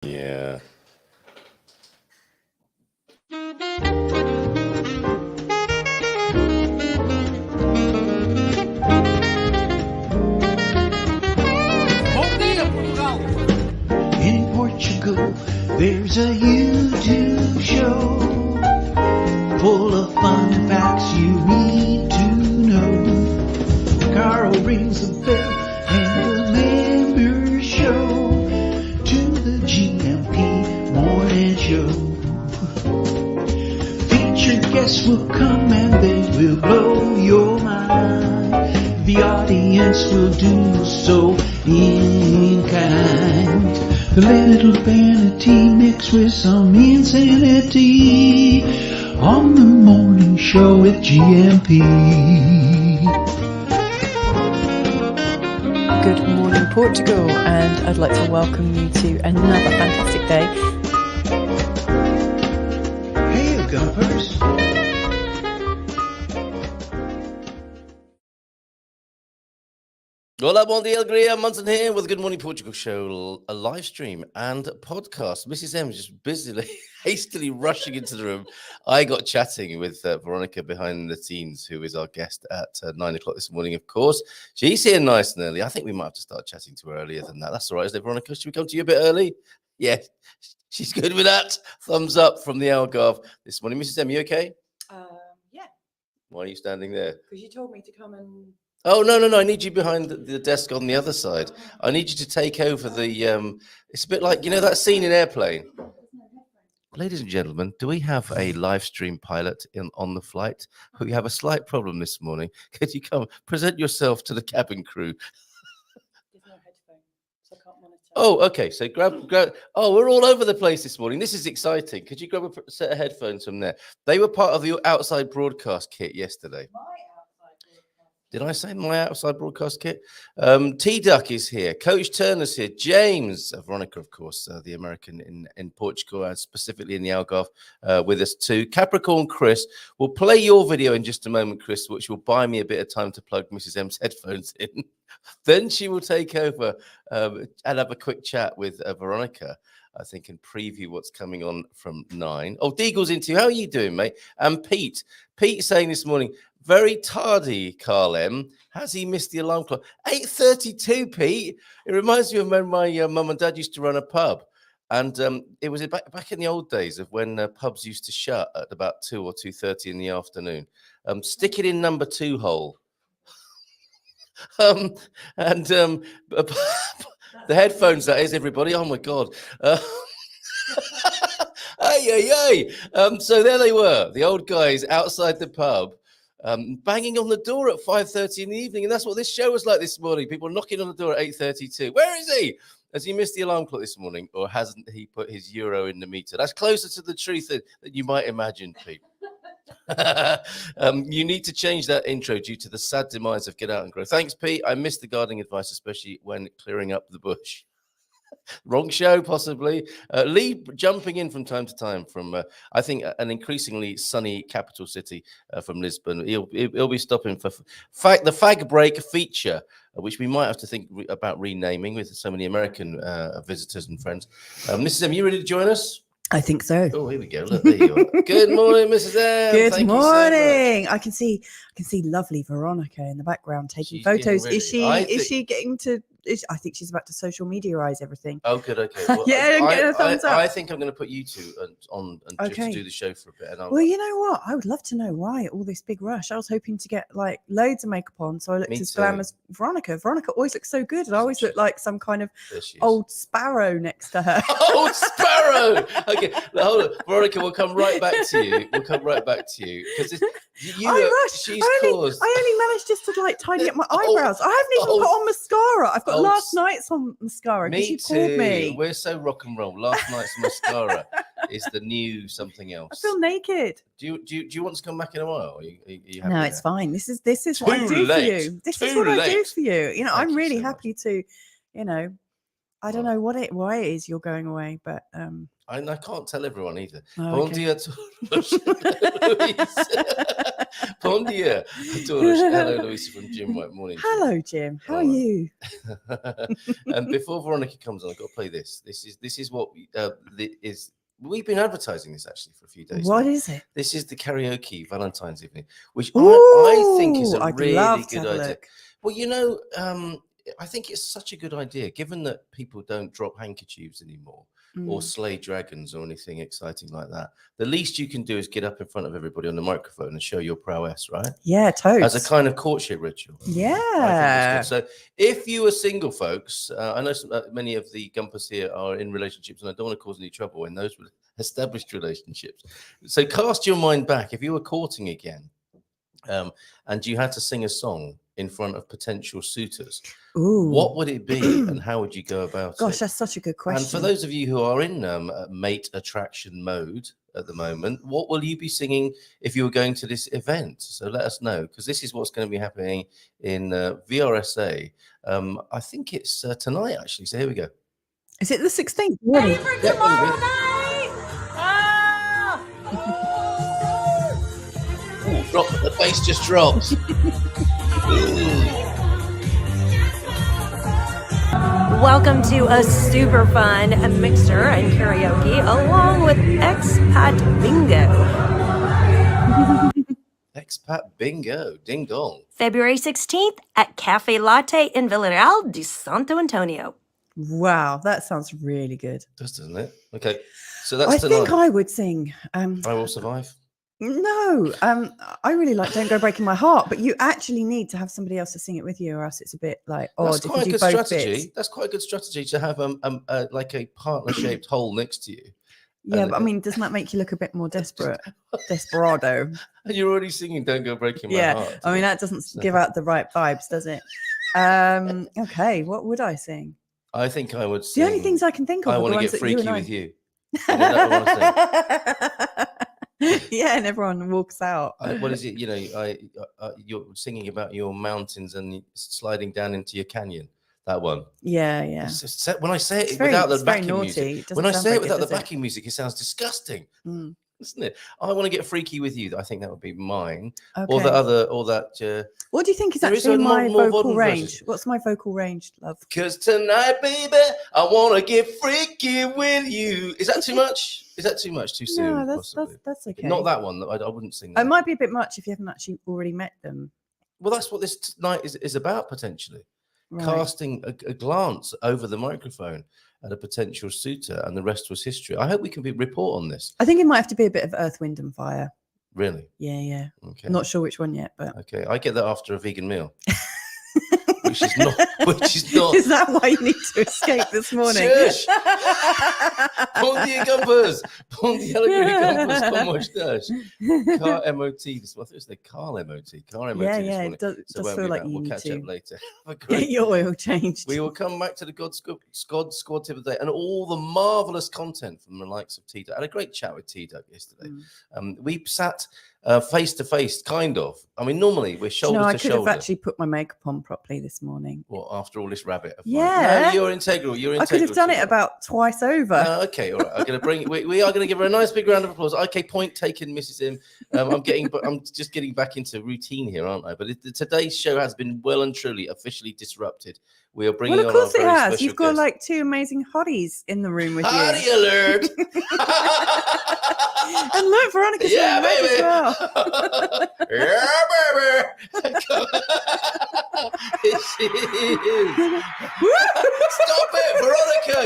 Yeah. Bom dia, Portugal! In Portugal, there's a YouTube show full of fun facts you need to know. Carl rings the bell and the members show to the GMP morning show. Featured guests will come and they will blow your mind. The audience will do so in kind. The little vanity mixed with some insanity on the morning show with GMP. Good morning, Portugal, and I'd like to welcome you to another fantastic day. Hey, you gumpers. Hola, bom dia, alegria. Munson here with the Good Morning Portugal show, a live stream and a podcast. Mrs. M is just busily, hastily rushing into the room. I got chatting with Veronica behind the scenes, who is our guest at 9 o'clock this morning, of course. She's here nice and early. I think we might have to start chatting to her earlier than that. That's all right, isn't it, Veronica? Should we come to you a bit early? Yeah, she's good with that. Thumbs up from the Algarve this morning. Mrs. M, you okay? Yeah, Why are you standing there? because you told me to come and... Oh, no. I need you behind the desk on the other side. I need you to take over the, it's a bit like, you know, that scene in Airplane. Ladies and gentlemen, do we have a live stream pilot on the flight? We have a slight problem this morning. Could you come present yourself to the cabin crew? There's no headphone, so I can't monitor. Oh, okay. So grab. Oh, we're all over the place this morning. This is exciting. Could you grab a set of headphones from there? They were part of the outside broadcast kit yesterday. Did I say my outside broadcast kit? T-Duck is here. Coach Turner's here. James, Veronica, of course, the American in Portugal, and specifically in the Algarve, with us too. Capricorn Chris. We'll play your video in just a moment, Chris, which will buy me a bit of time to plug Mrs. M's headphones in. Then she will take over and have a quick chat with Veronica, I think, and preview what's coming on from 9. Oh, Deagle's into you. How are you doing, mate? And Pete saying this morning, very tardy, Carl M. Has he missed the alarm clock? 8:32, Pete. It reminds me of when my mum and dad used to run a pub. And it was back in the old days of when pubs used to shut at about 2 or 2:30 in the afternoon. Stick it in number 2 hole. The headphones, that is, everybody. Oh, my God. Hey. So there they were, the old guys outside the pub, banging on the door at 5:30 in the evening, and that's what this show was like this morning. People knocking on the door at 8:32. Where is he? Has he missed the alarm clock this morning, or hasn't he put his euro in the meter? That's closer to the truth than you might imagine, Pete. You need to change that intro due to the sad demise of Get Out and Grow. Thanks, Pete. I missed the gardening advice, especially when clearing up the bush. Wrong show, possibly. Lee jumping in from time to time from, I think, an increasingly sunny capital city from Lisbon. He'll be stopping for the Fag Break feature, which we might have to think about renaming with so many American visitors and friends. Mrs. M, you ready to join us? I think so. Oh, here we go. Look, there you are. Good morning, Mrs. M. Good morning. I can see lovely Veronica in the background taking She's photos. getting ready. Is she getting to? I think she's about to social mediaize everything. Oh, good. Okay. Well, Yeah, get a thumbs up. I think I'm going to put you two on and just do the show for a bit. And Well, you know what? I would love to know why all this big rush. I was hoping to get like loads of makeup on, so I looked as glam as Veronica. Veronica always looks so good, and I always look like some kind of old sparrow next to her. Old sparrow. Okay, now, hold on, Veronica. We'll come right back to you. Because I only managed just to like tidy up my eyebrows. I haven't even put on mascara. I've got last night's on mascara because you called me. We're so rock and roll. Last night's mascara is the new something else. I feel naked. Do you want to come back in a while? Are you no, it's fine. This is what I do for you. This is what I do for you. You know, I'm really happy to, I don't know why it is you're going away, but I can't tell everyone either. Oh, Bon okay. dia, Toros. Bon dia, Toros. Hello, Louisa from Jim White. Morning. Jim. Hello, Jim. How are you? And before Veronica comes on, I've got to play this. This is what is. We've been advertising this actually for a few days. What now. is it? This is the karaoke Valentine's evening, which I think is a I'd really love to good have a idea. look. Well, you know, I think it's such a good idea, given that people don't drop handkerchiefs anymore or slay dragons or anything exciting like that. The least you can do is get up in front of everybody on the microphone and show your prowess, right? Yeah, totally. As a kind of courtship ritual. Yeah. So if you are single, folks, I know many of the Gumpers here are in relationships, and I don't want to cause any trouble in those established relationships. So cast your mind back. If you were courting again, and you had to sing a song in front of potential suitors, what would it be and how would you go about it? Gosh, that's such a good question. And for those of you who are in mate attraction mode at the moment, what will you be singing if you were going to this event? So let us know, because this is what's going to be happening in VRSA. I think it's tonight, actually. So here we go. Is it the 16th? Ready for tomorrow night? Drop, the bass just drops. Welcome to a super fun mixer and karaoke along with Expat Bingo. Expat Bingo, ding dong. February 16th at Cafe Latte in Villarreal de Santo Antonio. Wow, that sounds really good. Doesn't it? Okay, so that's I tonight. think I would sing. I Will Survive. No, I really like Don't Go Breaking My Heart, but you actually need to have somebody else to sing it with you, or else it's a bit like odd. That's quite a good strategy. That's quite a good strategy to have like a partner-shaped hole next to you. Yeah, but I mean, doesn't that make you look a bit more desperate? Desperado. And you're already singing Don't Go Breaking My Heart. I mean, that doesn't give out the right vibes, does it? Okay, what would I sing? I think I would sing. The only things I can think of I are want the to ones get that you freaky and with you. You know that one I sing? Yeah, and everyone walks out. What is it? You know, you're singing about your mountains and sliding down into your canyon. That one. Yeah, yeah. When I say it without the backing music, when I say it without the backing music, it sounds disgusting, isn't it? I want to get freaky with you. I think that would be mine, or the other, or that. What do you think is actually my vocal range? What's my vocal range, love? Because tonight, baby, I want to get freaky with you. Is that too much? Is that too much? Too soon? No, that's okay. Not that one. I wouldn't sing that. It might be a bit much if you haven't actually already met them. Well, that's what this night is about, potentially. Right. Casting a glance over the microphone at a potential suitor, and the rest was history. I hope we can report on this. I think it might have to be a bit of Earth, Wind and Fire. Really? Yeah. Okay. Not sure which one yet, but okay. I get that after a vegan meal. Which is not. Is that why you need to escape this morning? Shush! Bon dia Gumpers! Bon dia Gumpers! Como estás? Car MOT. This one. I thought it was the car MOT. Car MOT. Yeah. It does feel like you we'll need catch to up later. get your oil changed. We will come back to the God Squad tip of the day and all the marvelous content from the likes of T-Duck. I had a great chat with T-Duck yesterday. We sat face to face, kind of. I mean, normally we're shoulder to shoulder. I could have actually put my makeup on properly this morning. Well, after all this rabbit. Yeah. No, you're integral. I could have done it about twice over. Okay, all right. I'm going to bring. We are going to give her a nice big round of applause. Okay, point taken, Mrs. M. I'm just getting back into routine here, aren't I? But today's show has been well and truly officially disrupted. We are bringing on our very special Well, of course it has. You've got like two amazing hotties in the room with you. Hottie alert! And look, Veronica's yeah, baby. as well. Yeah, baby. She is. Stop it, Veronica.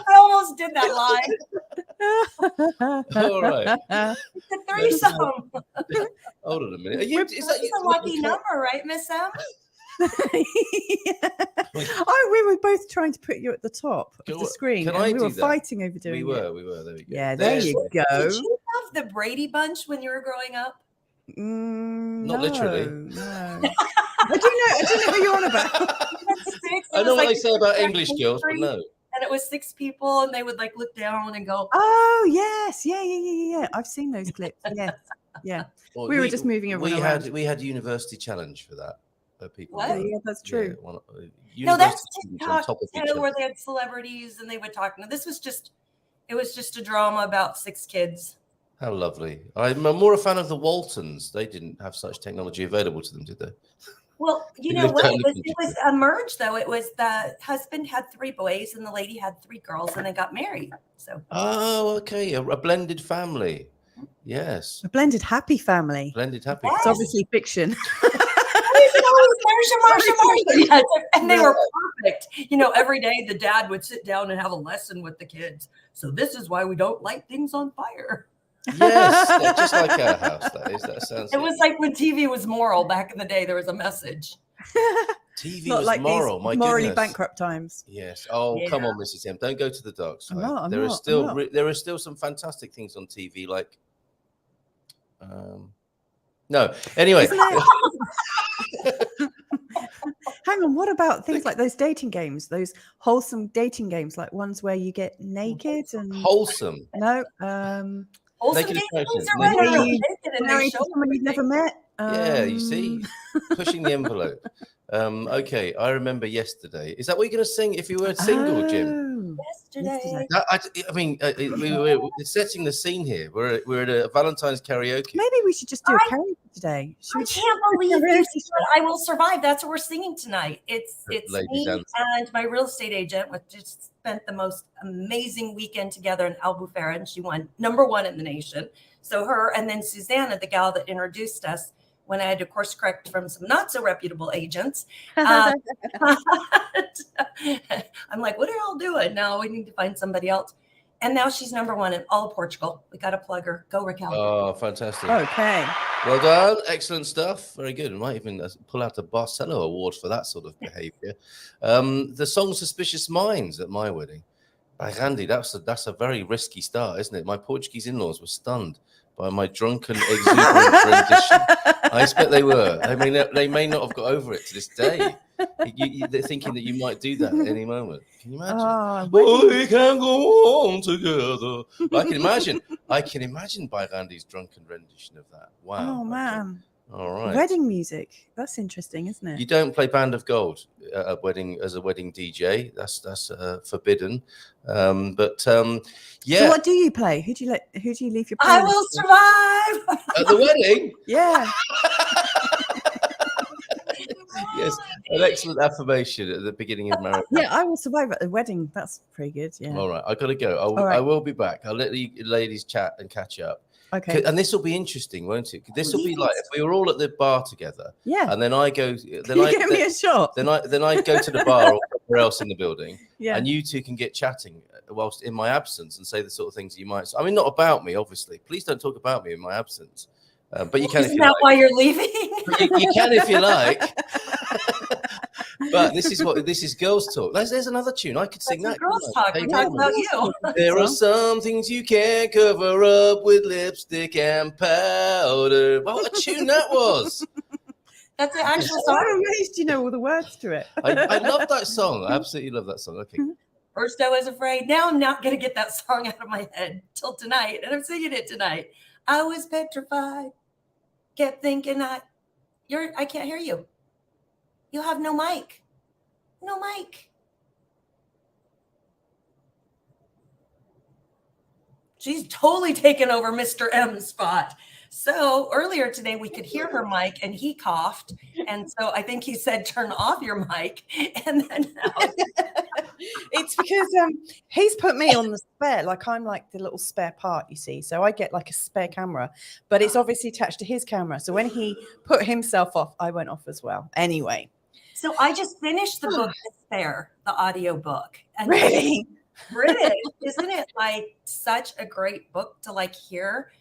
I almost did that line. All right. It's a threesome. Hold on a minute. Is that a lucky number, right, Miss M? We were both trying to put you at the top of the screen, and we were fighing over doing it. We were. There we go. Yeah, there you go. Did you have the Brady Bunch when you were growing up? Not literally. No. I do know what you're on about. I know what they say about English girls, but no. And it was 6 people, and they would like look down and go, "Oh yes, yeah. I've seen those clips. Yes, yeah." Well, we were just moving everyone around. We had University Challenge for that. people. What? Yeah, that's true. No, that's students on TikTok top of each too, other. where they had celebrities and they would talk. No, it was just a drama about 6 kids. How lovely. I'm more a fan of the Waltons. They didn't have such technology available to them, did they? Well, you They know lived what? out in the It was a merge, though. It was the husband had 3 boys and the lady had 3 girls, and they got married. So. Oh, okay. A blended family. Yes. A blended happy family. Blended happy. Yes. It's obviously fiction. Marsha. Yes. And they were perfect. You know, every day the dad would sit down and have a lesson with the kids. So this is why we don't light things on fire. Yes, yeah, just like our house. That sounds. It was like when TV was moral back in the day. There was a message. TV Not was like moral. these My morally goodness. bankrupt times. Yes. Oh, Yeah. come on, Mrs. M. Don't go to the dark side. I'm There not. are still some fantastic things on TV, like. No. Anyway. Hang on, what about things like those dating games, those wholesome dating games, like ones where you get naked and Wholesome. no, Wholesome Naked dating attraction. games are right Naked- around naked and they married show to someone you've never everything. met. Yeah, you see, pushing the envelope. Okay, I remember yesterday. Is that what you're going to sing if you were single, Jim? Oh, Yesterday. I mean, we're setting the scene here. We're at a Valentine's karaoke. maybe we should just do a karaoke today. Should I we can't believe you said I Will Survive. That's what we're singing tonight. It's Ladies me and- and my real estate agent, which just spent the most amazing weekend together in Albufeira, and she won #1 in the nation. So her and then Susanna, the gal that introduced us, when I had to course correct from some not so reputable agents. I'm like, what are y'all doing? No, we need to find somebody else. And now she's #1 in all of Portugal. We got to plug her. Go, Raquel. Oh, fantastic. Okay. Well done. Excellent stuff. Very good. We might even pull out a Barcelo award for that sort of behavior. The song Suspicious Minds at my wedding by Randy. That's a very risky start, isn't it? My Portuguese in-laws were stunned by my drunken, exuberant rendition. I expect they were. They may not have got over it to this day. They're thinking that you might do that at any moment. Can you imagine? Oh, We can go on together. I can imagine by Randy's drunken rendition of that. Wow. oh man. All right. Wedding music. That's interesting, isn't it? You don't play Band of Gold at a wedding as a wedding DJ. That's forbidden. Yeah. So what do you play? Who do you leave your I playlist will with? survive. At the wedding? Yeah. Yes. An excellent affirmation at the beginning of marriage. Yeah, I will survive at the wedding. That's pretty good. Yeah. All right. I got to go. All right. I will be back. I'll let you ladies chat and catch up. Okay. And this will be interesting, won't it? This will be like if we were all at the bar together. Yeah. And then I go. Then you give me a shot. Then I go to the bar or somewhere else in the building. Yeah. And you two can get chatting whilst in my absence and say the sort of things you might. I mean, not about me, obviously. Please don't talk about me in my absence. But you can. Isn't that why you're leaving? You can if you like. But this is girls talk. There's another tune. I could sing That's that. girls talk. We're talking about you. There are some things you can't cover up with lipstick and powder. What a tune that was. That's the actual I'm song. amazed you know all the words to it. I love that song. I absolutely love that song. Okay. First I was afraid. Now I'm not going to get that song out of my head till tonight. And I'm singing it tonight. I was petrified. Kept thinking I can't hear you. You have no mic. No mic. She's totally taken over Mr. M's spot. So earlier today, we could hear her mic and he coughed. And so I think he said, turn off your mic. And then now. It's because he's put me on the spare, like I'm like the little spare part, you see. So I get like a spare camera, but it's obviously attached to his camera. So when he put himself off, I went off as well. Anyway. So I just finished the book Despair, the audio book. And Really? British, isn't it like such a great book to like hear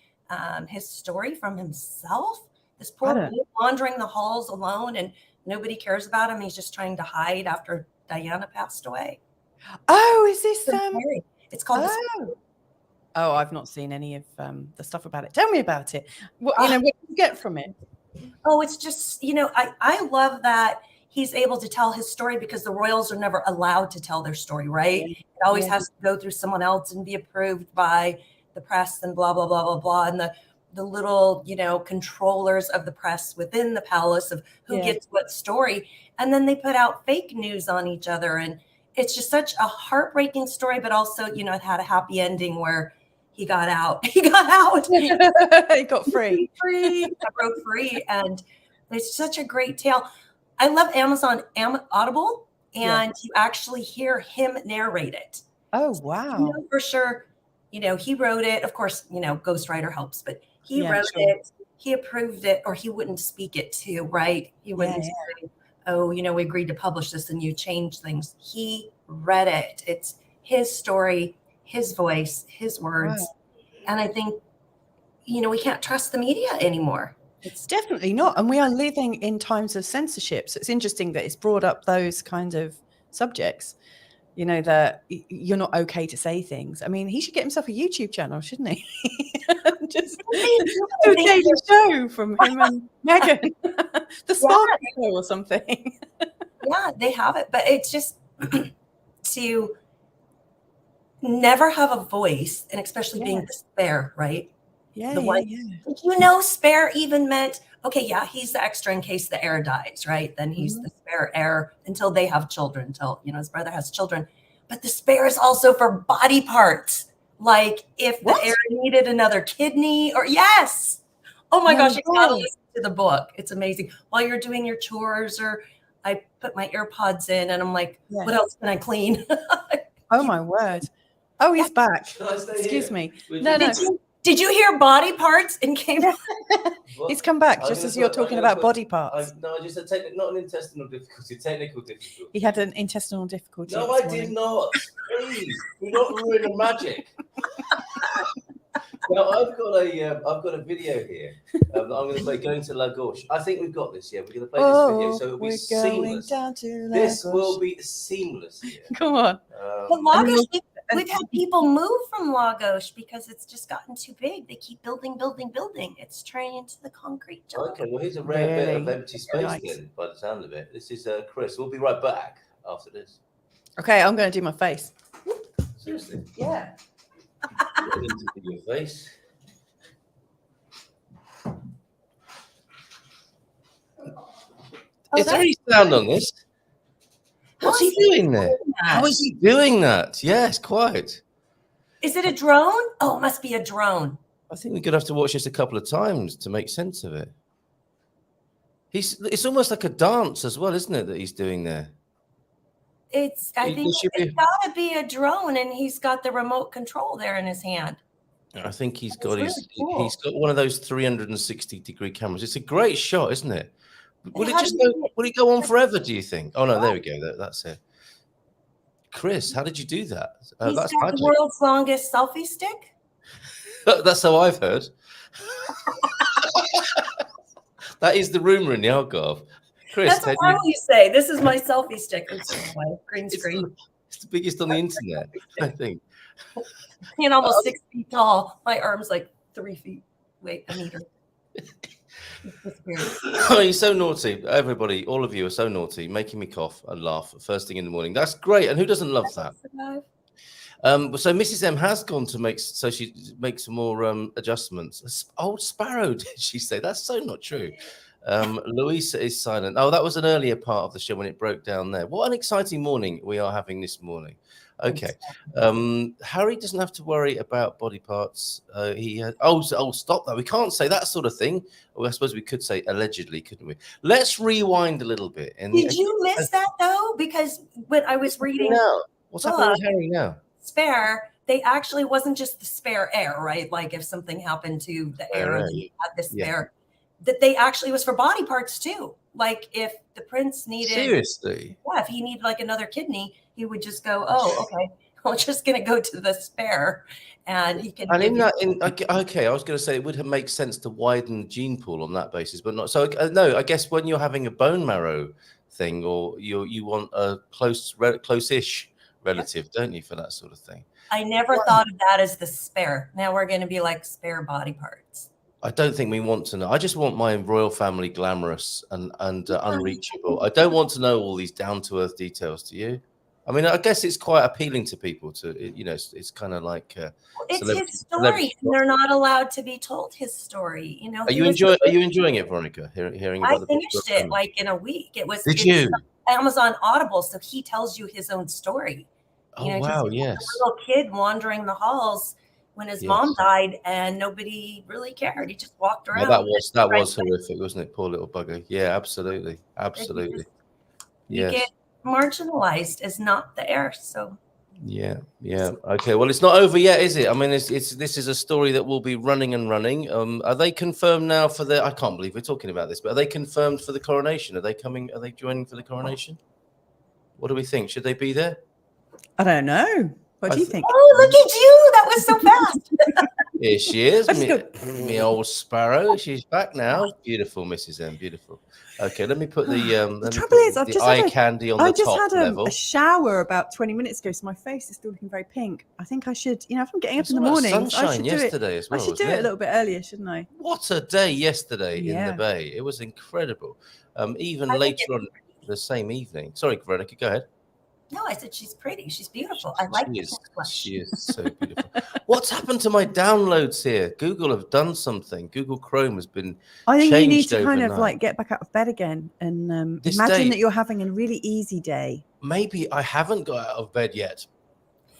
his story from himself? This poor boy wandering the halls alone and nobody cares about him. He's just trying to hide after Diana passed away. Oh, is this It's called Oh, I've not seen any of the stuff about it. Tell me about it. What what do you get from it? Oh, it's just, I love that he's able to tell his story because the royals are never allowed to tell their story, right? It always has to go through someone else and be approved by the press and blah, blah, blah, blah, blah. And the little, controllers of the press within the palace of who gets what story. And then they put out fake news on each other. And it's just such a heartbreaking story, but also, it had a happy ending where he got out. He got out. He got free. Broke free. And it's such a great tale. I love Audible, and you actually hear him narrate it. Oh, wow. For sure. He wrote it. Of course, ghostwriter helps, but he wrote it. He approved it, or he wouldn't speak it too, right? He wouldn't say, oh, we agreed to publish this and you changed things. He read it. It's his story, his voice, his words. Wow. And I think, we can't trust the media anymore. It's definitely not. And we are living in times of censorship. So it's interesting that it's brought up those kind of subjects, that you're not okay to say things. I mean, he should get himself a YouTube channel, shouldn't he? Just do a daily show from him and Meghan. The Spark Show or something. Yeah, they have it. But it's just to never have a voice, and especially being the spare, right? Yeah, spare even meant, okay, he's the extra in case the heir dies, right? Then he's the spare heir until they have children, until, his brother has children. But the spare is also for body parts. Like if the heir needed another kidney or oh my gosh, you gotta listen to the book. It's amazing. While you're doing your chores, or I put my AirPods in and I'm like, what else can I clean? Oh my word. Oh, he's back. Excuse me. No. Did you hear body parts and came? He's come back just as you're talking about body parts. No, I just said not an intestinal difficulty, technical difficulty. He had an intestinal difficulty. No, I did not. Please, do not ruin the magic. Now I've got a video here that I'm going to play. Going to Lagos. I think we've got this. Yeah, we're going to play this video, so it'll be seamless. This will be seamless. Here. Come on. Lagos. We've had people move from Lagos because it's just gotten too big. They keep building. It's turning into the concrete jungle. Okay, well, here's a rare bit of empty space then, by the sound of it. This is Chris. We'll be right back after this. Okay, I'm going to do my face. Seriously? Yeah. Into your face. Is there any sound on this? What's he doing there? How is he doing that? Yes, quite. Is it a drone? Oh, it must be a drone. I think we're going to have to watch this a couple of times to make sense of it. It's almost like a dance as well, isn't it, that he's doing there? I think it's got to be a drone, and he's got the remote control there in his hand. I think he's got he's got one of those 360-degree cameras. It's a great shot, isn't it? Will it go on forever, do you think? Oh, no, there we go. That's it. Chris, how did you do that? He's that's got the world's longest selfie stick. That's how I've heard. That is the rumor in the Algarve. Chris, that's what I always say. This is my selfie stick. Green screen. It's the biggest on the internet, I think. And almost 6 feet tall. My arm's like 3 feet. Wait, a meter. Oh, you're so naughty. Everybody, all of you are so naughty, making me cough and laugh first thing in the morning. That's great. And who doesn't love that? So Mrs. M has gone to she makes some more adjustments. Old Sparrow, did she say? That's so not true. Louisa is silent. Oh, that was an earlier part of the show when it broke down there. What an exciting morning we are having this morning. Okay. Harry doesn't have to worry about body parts. Stop that. We can't say that sort of thing. Well, I suppose we could say allegedly, couldn't we? Let's rewind a little bit. Did you miss that though? Because when I was reading what's happening with Harry now? Spare, they actually wasn't just the spare heir, right? Like if something happened to the heir and he had the spare, that they actually was for body parts too. Like if the prince needed if he needed like another kidney, he would just go, oh, okay, I'm just gonna go to the spare, and he can. And I was going to say it would make sense to widen the gene pool on that basis, but not. So no, I guess when you're having a bone marrow thing, or you want a close-ish relative, don't you, for that sort of thing? I never thought of that as the spare. Now we're going to be like spare body parts. I don't think we want to know. I just want my royal family glamorous and unreachable. I don't want to know all these down-to-earth details. Do you? I mean, I guess it's quite appealing to people it's kind of like It's his story, and they're not allowed to be told his story. Are you enjoying it, Veronica? Hearing about I finished it like in a week. Did you? Amazon Audible, so he tells you his own story. Oh wow, yes. A little kid wandering the halls when his mom died, and nobody really cared. He just walked around. Well, that was horrific, wasn't it? Poor little bugger. Yeah, absolutely. You get marginalized as not the heir. So yeah. Okay. Well, it's not over yet, is it? I mean, this is a story that will be running and running. Are they confirmed now for I can't believe we're talking about this, but are they confirmed for the coronation? Are they coming? Are they joining for the coronation? What do we think? Should they be there? I don't know. What do you think? Oh, look at you! That was so fast. Here she is, me old sparrow. She's back now. Beautiful, Mrs. M. Beautiful. Okay, let me put the trouble is, I've the just eye had candy on the top I just had level. a shower about 20 minutes ago, so my face is still looking very pink. I think I should, if I'm getting up in the morning, sunshine yesterday as well. I should do it a little bit earlier, shouldn't I? What a day yesterday in the Bay! It was incredible. Even later on the same evening. Sorry, Veronica, go ahead. No, I said she's pretty. She's beautiful. I like it. She is so beautiful. What's happened to my downloads here? Google have done something. Google Chrome has been I think you need to overnight. kind of like get back out of bed again and imagine that you're having a really easy day. Maybe I haven't got out of bed yet.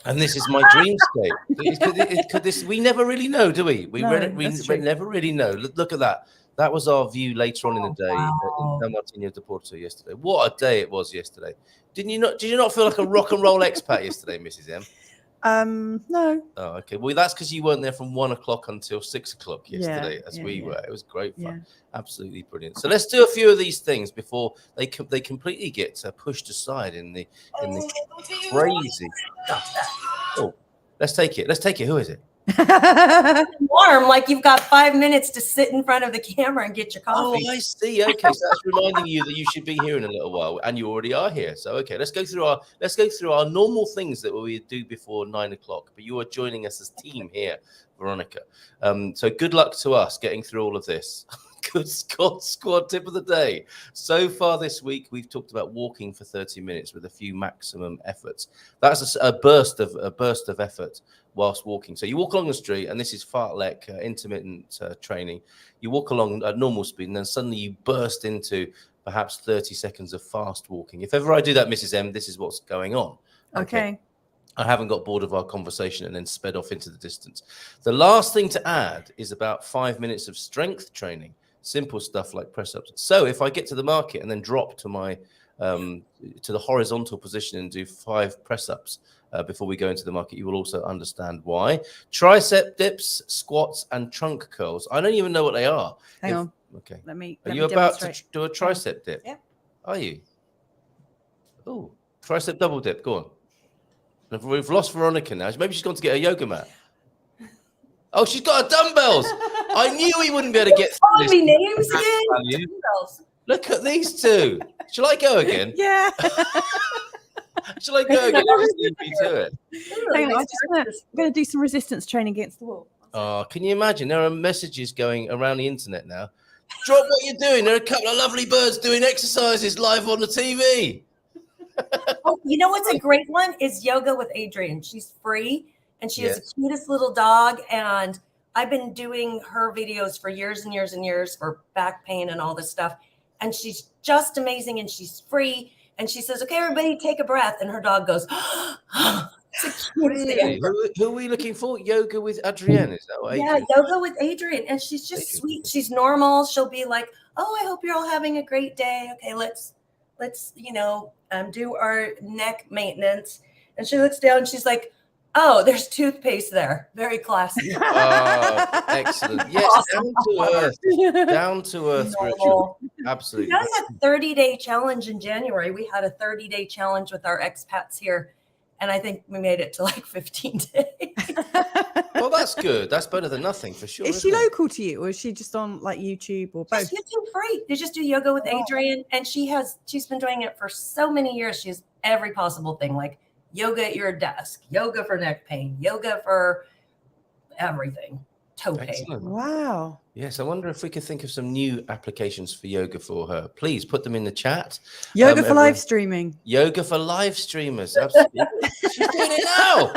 And this is my dream state. We never really know, do we? We never really know. Look at that. That was our view later on in the day in San Martino de Porto yesterday. What a day it was yesterday. Did you not feel like a rock and roll expat yesterday, Mrs. M? No. Oh, okay. Well, that's because you weren't there from 1 o'clock until 6 o'clock yesterday, as we were. It was great fun. Absolutely brilliant. So let's do a few of these things before they completely get pushed aside in the crazy. Oh, let's take it. Who is it? Warm, like you've got 5 minutes to sit in front of the camera and get your coffee. Oh, I see. Okay, so that's reminding you that you should be here in a little while, and you already are here. So okay, let's go through our normal things that we do before 9 o'clock. But you are joining us as team here, Veronica. So good luck to us getting through all of this. Good squad tip of the day. So far this week, we've talked about walking for 30 minutes with a few maximum efforts. That's a burst of effort whilst walking. So you walk along the street, and this is fartlek, intermittent training. You walk along at normal speed, and then suddenly you burst into perhaps 30 seconds of fast walking. If ever I do that, Mrs. M, this is what's going on. Okay. I haven't got bored of our conversation and then sped off into the distance. The last thing to add is about 5 minutes of strength training. Simple stuff like press-ups. So if I get to the market and then drop to my to the horizontal position and do 5 press-ups before we go into the market, you will also understand why. Tricep dips, squats, and trunk curls. I don't even know what they are. Hang on. Okay. Are you about to do a tricep dip? Yeah. Are you? Oh, tricep double dip. Go on. We've lost Veronica now. Maybe she's gone to get a yoga mat. Oh, she's got her dumbbells. I knew he wouldn't be able to get through this. Names again. Look at these two. Shall I go again? Yeah. Shall I go again? Hang on, I'm going to do some resistance training against the wall. Oh, can you imagine? There are messages going around the internet now. Drop what you're doing. There are a couple of lovely birds doing exercises live on the TV. Oh, you know what's a great one is yoga with Adrian. She's free. And she has the cutest little dog. And I've been doing her videos for years and years and years for back pain and all this stuff. And she's just amazing. And she's free. And she says, okay, everybody take a breath. And her dog goes, it's the cutest thing ever. Who are we looking for? Yoga with Adrienne, is that what? Yeah, yoga with Adrian. And she's just sweet. She's normal. She'll be like, oh, I hope you're all having a great day. Okay, let's do our neck maintenance. And she looks down and she's like, oh, there's toothpaste there. Very classy. Oh, excellent. Yes, awesome. Down to earth spiritual. Absolutely. You guys had a 30-day challenge in January. We had a 30-day challenge with our expats here. And I think we made it to like 15 days. Well, that's good. That's better than nothing for sure. Is she local to you, or is she just on like YouTube or both? She's YouTube free. They just do yoga with Adrian. And she's been doing it for so many years. She has every possible thing, like yoga at your desk, yoga for neck pain, yoga for everything. toe peg. Excellent. Wow. Yes, I wonder if we could think of some new applications for yoga for her. Please put them in the chat. Yoga for everyone- live streaming. Yoga for live streamers. Absolutely. She's doing it now.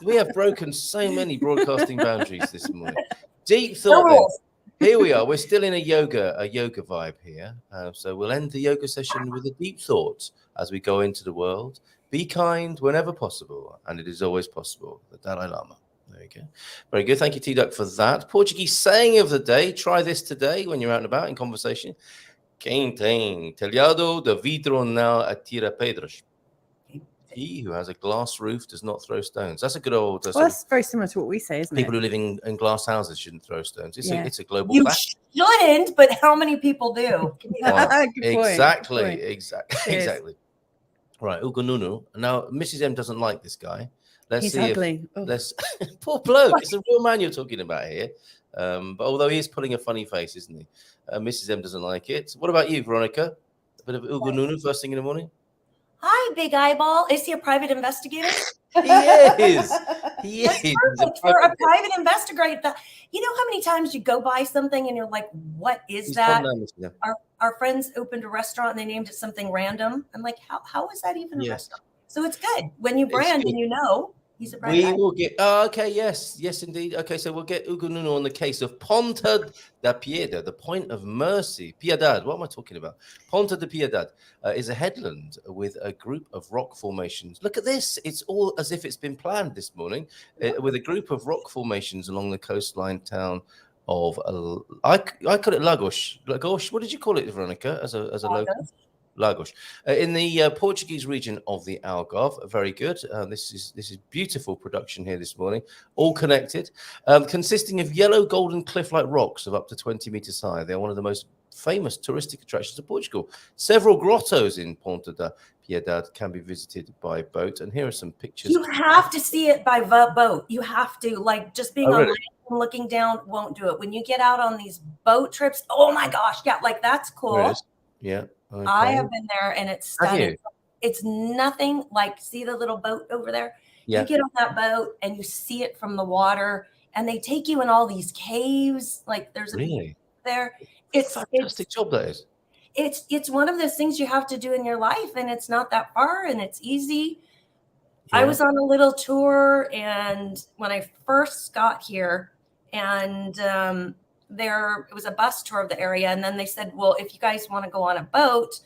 We have broken so many broadcasting boundaries this morning. Deep No thought. Then. rules. Here we are. We're still in a yoga vibe here. So we'll end the yoga session with a deep thought as we go into the world. Be kind whenever possible, and it is always possible. The Dalai Lama. There you go. Very good. Thank you, T-Duck, for that. Portuguese saying of the day. Try this today when you're out and about in conversation. Quem tem telhado de vidro não atira pedras. He who has a glass roof does not throw stones. That's a good old. Well, that's very similar to what we say, isn't People it? who live in glass houses shouldn't throw stones. It's a global You fact. shouldn't, but how many people do? Well, Good point, exactly, good point. Cheers. exactly. Right, Ugununu. Now, Mrs. M doesn't like this guy. Let's He's see ugly. if let's poor bloke. It's a real man you're talking about here. But although he is putting a funny face, isn't he? Mrs. M doesn't like it. What about you, Veronica? A bit of Ugununu first thing in the morning. Hi, Big Eyeball. Is he a private investigator? He is. He That's is. He's perfect for a private investigator. You know how many times you go buy something and you're like, what is He's that? fun now, Mrs. M. Our friends opened a restaurant and they named it something random. I'm like, how is that even a Yes. restaurant? So it's good when you brand good. and you know he's a brand. We will get. Oh, okay, yes, indeed. Okay, so we'll get Ugununu on the case of Ponta da Piedad, the Point of Mercy. Piedad. What am I talking about? Ponta da Piedad is a headland with a group of rock formations. Look at this. It's all as if it's been planned this morning, with a group of rock formations along the coastline town of. I call it Lagos. Lagos. What did you call it, Veronica? As a local. Lagos, in the Portuguese region of the Algarve. Very good. This is beautiful production here this morning, all connected, consisting of yellow golden cliff-like rocks of up to 20 meters high. They're one of the most famous touristic attractions of Portugal. Several grottos in Ponta da Piedad can be visited by boat, and here are some pictures. You have to see it by boat. You have to, like, just being on really? land and looking down won't do it. When you get out on these boat trips, oh my gosh, yeah, like that's cool. There it is. Yeah. Okay. I have been there and it's Have stunning. you? It's nothing like, see the little boat over there? Yeah. You get on that boat and you see it from the water and they take you in all these caves. Like there's a Really? there. It's Fantastic job that is. it's one of those things you have to do in your life and it's not that far and it's easy. I Yeah. was on a little tour and when I first got here and it was a bus tour of the area. And then they said, well, if you guys want to go on a boat,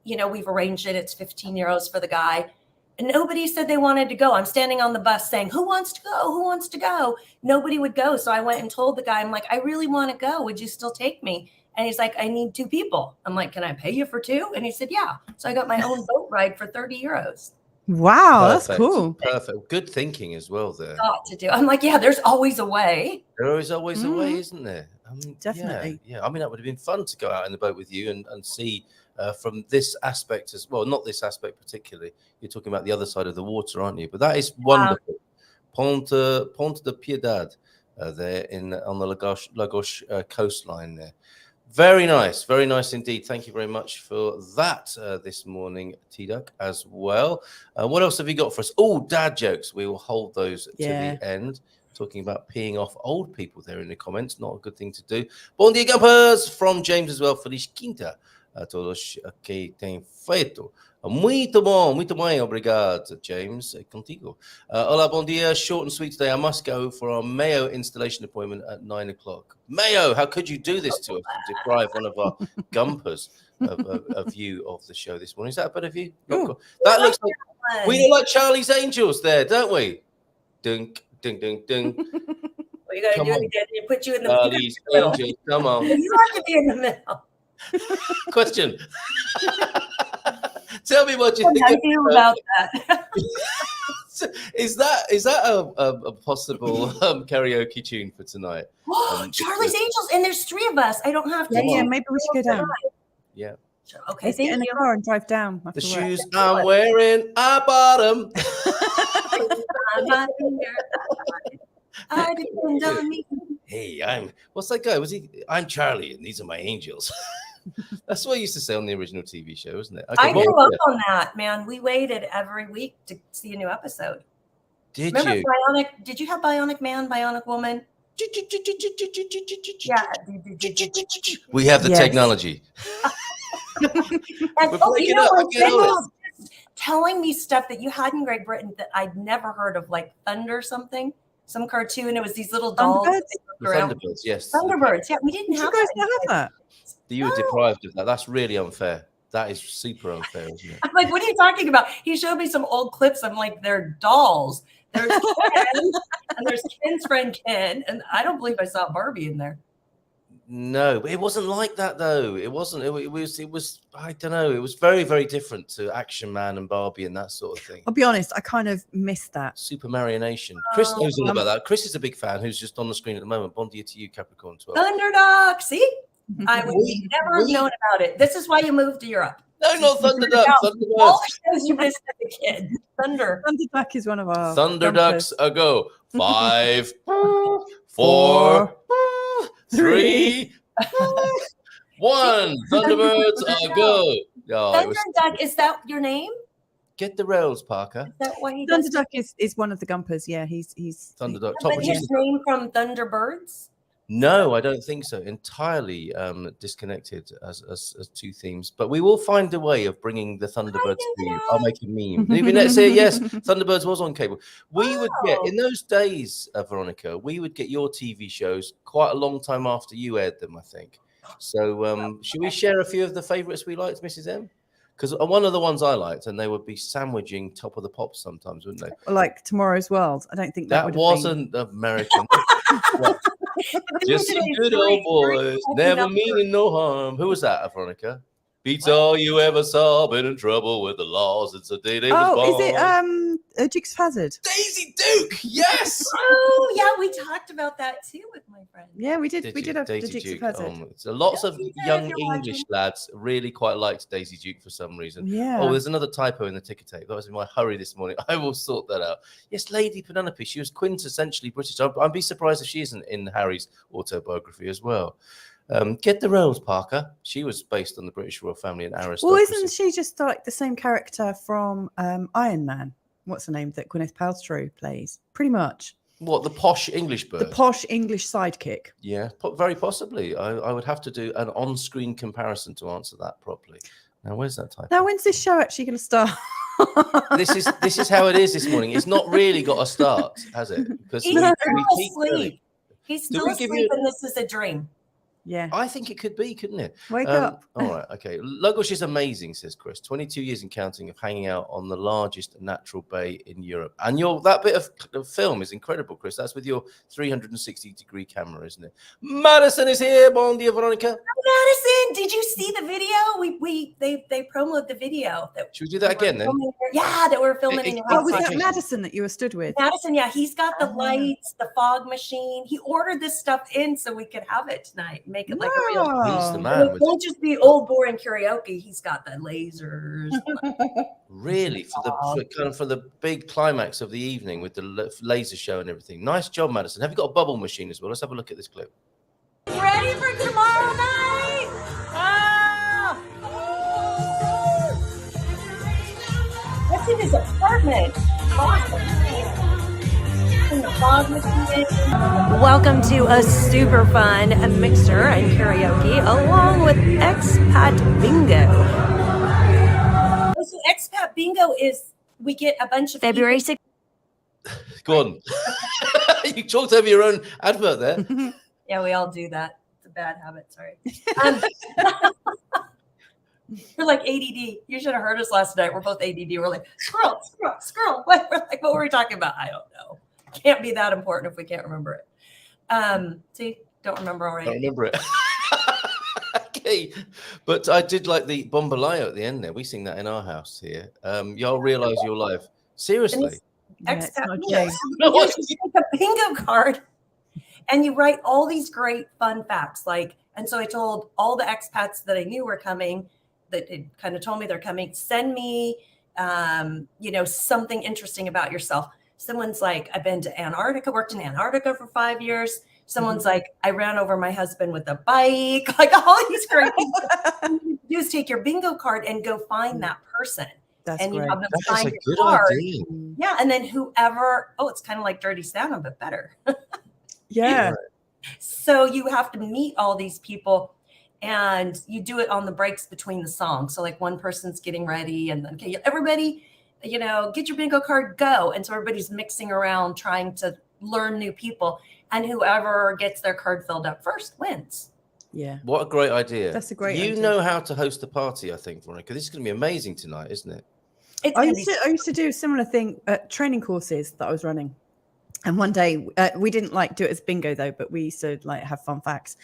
you know, we've arranged it. It's 15 euros for the guy. And nobody said they wanted to go. I'm standing on the bus saying, who wants to go? Who wants to go? Nobody would go. So I went and told the guy, I'm like, I really want to go. Would you still take me? And he's like, I need 2 people. I'm like, can I pay you for 2? And he said, yeah. So I got my own boat ride for 30 euros. Wow, that's Perfect. cool. Perfect. Good thinking as well there. Got to do. I'm like, yeah, there's always a way. There is always a way, isn't there? Definitely. Yeah. I mean, that would have been fun to go out in the boat with you and see from this aspect as well. Not this aspect particularly. You're talking about the other side of the water, aren't you? But that is wonderful. Ponta da Piedad there on the Lagos coastline there. Very nice indeed. Thank you very much for that this morning, T-Duck, as well. What else have you got for us? Oh, dad jokes. We will hold those to the end. Talking about peeing off old people there in the comments. Not a good thing to do. Bom dia, campers, from James as well. Feliz quinta a todos que têm feito. Muito bem, obrigado, James. Contigo. Olá, bom dia. Short and sweet today. I must go for our Mayo installation appointment at 9 o'clock. Mayo, how could you do this to us and deprive one of our gumpers of a view of the show this morning? Is that a better view? Cool. That looks like we look like Charlie's Angels there, don't we? Dunk, dunk, dunk, dunk. Well, you got to do it again. You put you in the Charlie's middle. Angels, come on. You have to be in the middle. Question. Tell me what you What think do I do about that? Is that a possible karaoke tune for tonight? Charlie's Angels, and there's 3 of us. I don't have to. Yeah, maybe we should go down. Yeah. Okay, Let's get in the car and drive down. The after work. shoes I'm wearing, I bought them. I depend on me. Hey, what's that guy? I'm Charlie, and these are my angels. That's what I used to say on the original TV show, isn't it? Okay, I grew up on that, man. We waited every week to see a new episode. Did Remember you? Bionic? Did you have Bionic Man, Bionic Woman? Yeah. We have the Yes. technology. And, We're oh, breaking you know, up. I when get Ben on it. was telling me stuff that you had in Great Britain that I'd never heard of, like Thunder something, some cartoon. It was these little dolls. Thunderbirds? that The around. Thunderbirds, yes. Thunderbirds. Yeah, we didn't Did you have guys that. not have that? You were No. deprived of that. That's really unfair. That is super unfair, isn't it? I'm like, what are you talking about? He showed me some old clips. I'm like, they're dolls. There's Ken, and there's Ken's friend Ken, and I don't believe I saw Barbie in there. No, it wasn't like that though. It wasn't. It was. I don't know. It was very, very different to Action Man and Barbie and that sort of thing. I'll be honest, I kind of missed that. Super Marionation. Chris knows all about that. Chris is a big fan. Who's just on the screen at the moment. Bon dia to you, Capricorn 12. Thunderdog. See, I would never have known about it. This is why you moved to Europe. No, not Thunderduck. All Thunderbirds. the shows you missed as a kid. Thunderduck is one of our Thunderducks bumpers. ago. 5, 4, 3, 1. Thunderbirds ago. Oh, it was, Thunderduck, is that your name? get the rails, Parker. Is that why he does? Thunderduck is one of the Gumpers. Yeah, he's Thunderduck. Top But producer. his name from Thunderbirds? No, I don't think so. Entirely disconnected as two themes, but we will find a way of bringing the Thunderbirds to you. I'll make a meme. Even let's say yes, Thunderbirds was on cable. We would get in those days, Veronica. We would get your TV shows quite a long time after you aired them, I think. So, should we share a few of the favourites we liked, Mrs. M? Because one of the ones I liked, and they would be sandwiching Top of the Pops sometimes, wouldn't they? like Tomorrow's World. I don't think that, That would have wasn't American. Just some good old boys, never meaning no harm. Who was that, Veronica? Beats all you ever saw, been in trouble with the laws. It's a day they was born. Is it Dukes of Hazzard? Daisy Duke? Yes. Oh, yeah, we talked about that too with my friend. Yeah, we did. We you? did have the Daisy Dukes of Duke. Hazzard. So lots of Daisy Duke, young you're English watching. lads really quite liked Daisy Duke for some reason. Yeah. Oh, there's another typo in the ticker tape. That was in my hurry this morning. I will sort that out. Yes, Lady Penelope. She was quintessentially British. I'd be surprised if she isn't in Harry's autobiography as well. Get the roles, Parker. She was based on the British royal family and aristocracy. Well, isn't she just like the same character from Iron Man? What's the name that Gwyneth Paltrow plays? Pretty much. What, the posh English bird? The posh English sidekick. Yeah, very possibly. I would have to do an on-screen comparison to answer that properly. Now, where's that type? Now, when's this show actually going to start? This is how it is this morning. It's not really got a start, has it? Because He's we still keep going. asleep. He's Do still we give asleep, you- and this is a dream. Yeah. I think it could be, couldn't it? Wake up. All right, okay. Lugos is amazing, says Chris. 22 years and counting of hanging out on the largest natural bay in Europe. And that bit of film is incredible, Chris. That's with your 360-degree camera, isn't it? Madison is here. Bon dia, Veronica. Madison, did you see the video? They promoted the video. Should we do that again then? Yeah, that we're filming in your Oh, house. was Okay. that Madison that you were stood with? Madison, yeah, he's got the lights, the fog machine. He ordered this stuff in so we could have it tonight. Make it like a real. He's the Wow. man. It won't just be old boring karaoke. He's got the lasers. Really, for the big climax of the evening with the laser show and everything. Nice job, Madison. Have you got a bubble machine as well? Let's have a look at this clip. Ready for tomorrow night? What's in his apartment? Welcome to a super fun mixer and karaoke along with Expat Bingo. So Expat Bingo is we get a bunch of February people- 6th. Go on. You talked over your own advert there. Yeah, we all do that. It's a bad habit. Sorry. We're like ADD. You should have heard us last night. We're both ADD. We're like, scroll. What? We're like, what were we talking about? I don't know. Can't be that important if we can't remember it. See, don't remember I already. remember it. Okay. But I did like the Bombalayo at the end there. We sing that in our house here. Y'all realize you're live. Seriously. Yeah, it's Expat not Bingo. Jane. You take a bingo card and you write all these great fun facts. And so I told all the expats that I knew were coming, that it kind of told me they're coming, send me, something interesting about yourself. Someone's like, I've been to Antarctica, worked in Antarctica for 5 years. Someone's like, I ran over my husband with a bike. Like all these great things. What you do is take your bingo card and go find that person. That's and you great. have them That is sign a your good card. idea. Yeah, and then whoever, it's kind of like Dirty Santa, but better. Yeah. Right. So you have to meet all these people, and you do it on the breaks between the songs. So like one person's getting ready, and then okay, everybody, get your bingo card, go. And so everybody's mixing around trying to learn new people, and whoever gets their card filled up first wins. Yeah. What a great idea. That's a great You idea. know how to host a party, I think, Veronica. This is going to be amazing tonight, isn't it? It's I gonna be used to do a similar thing at training courses that I was running. And one day we didn't do it as bingo though, but we used to have fun facts.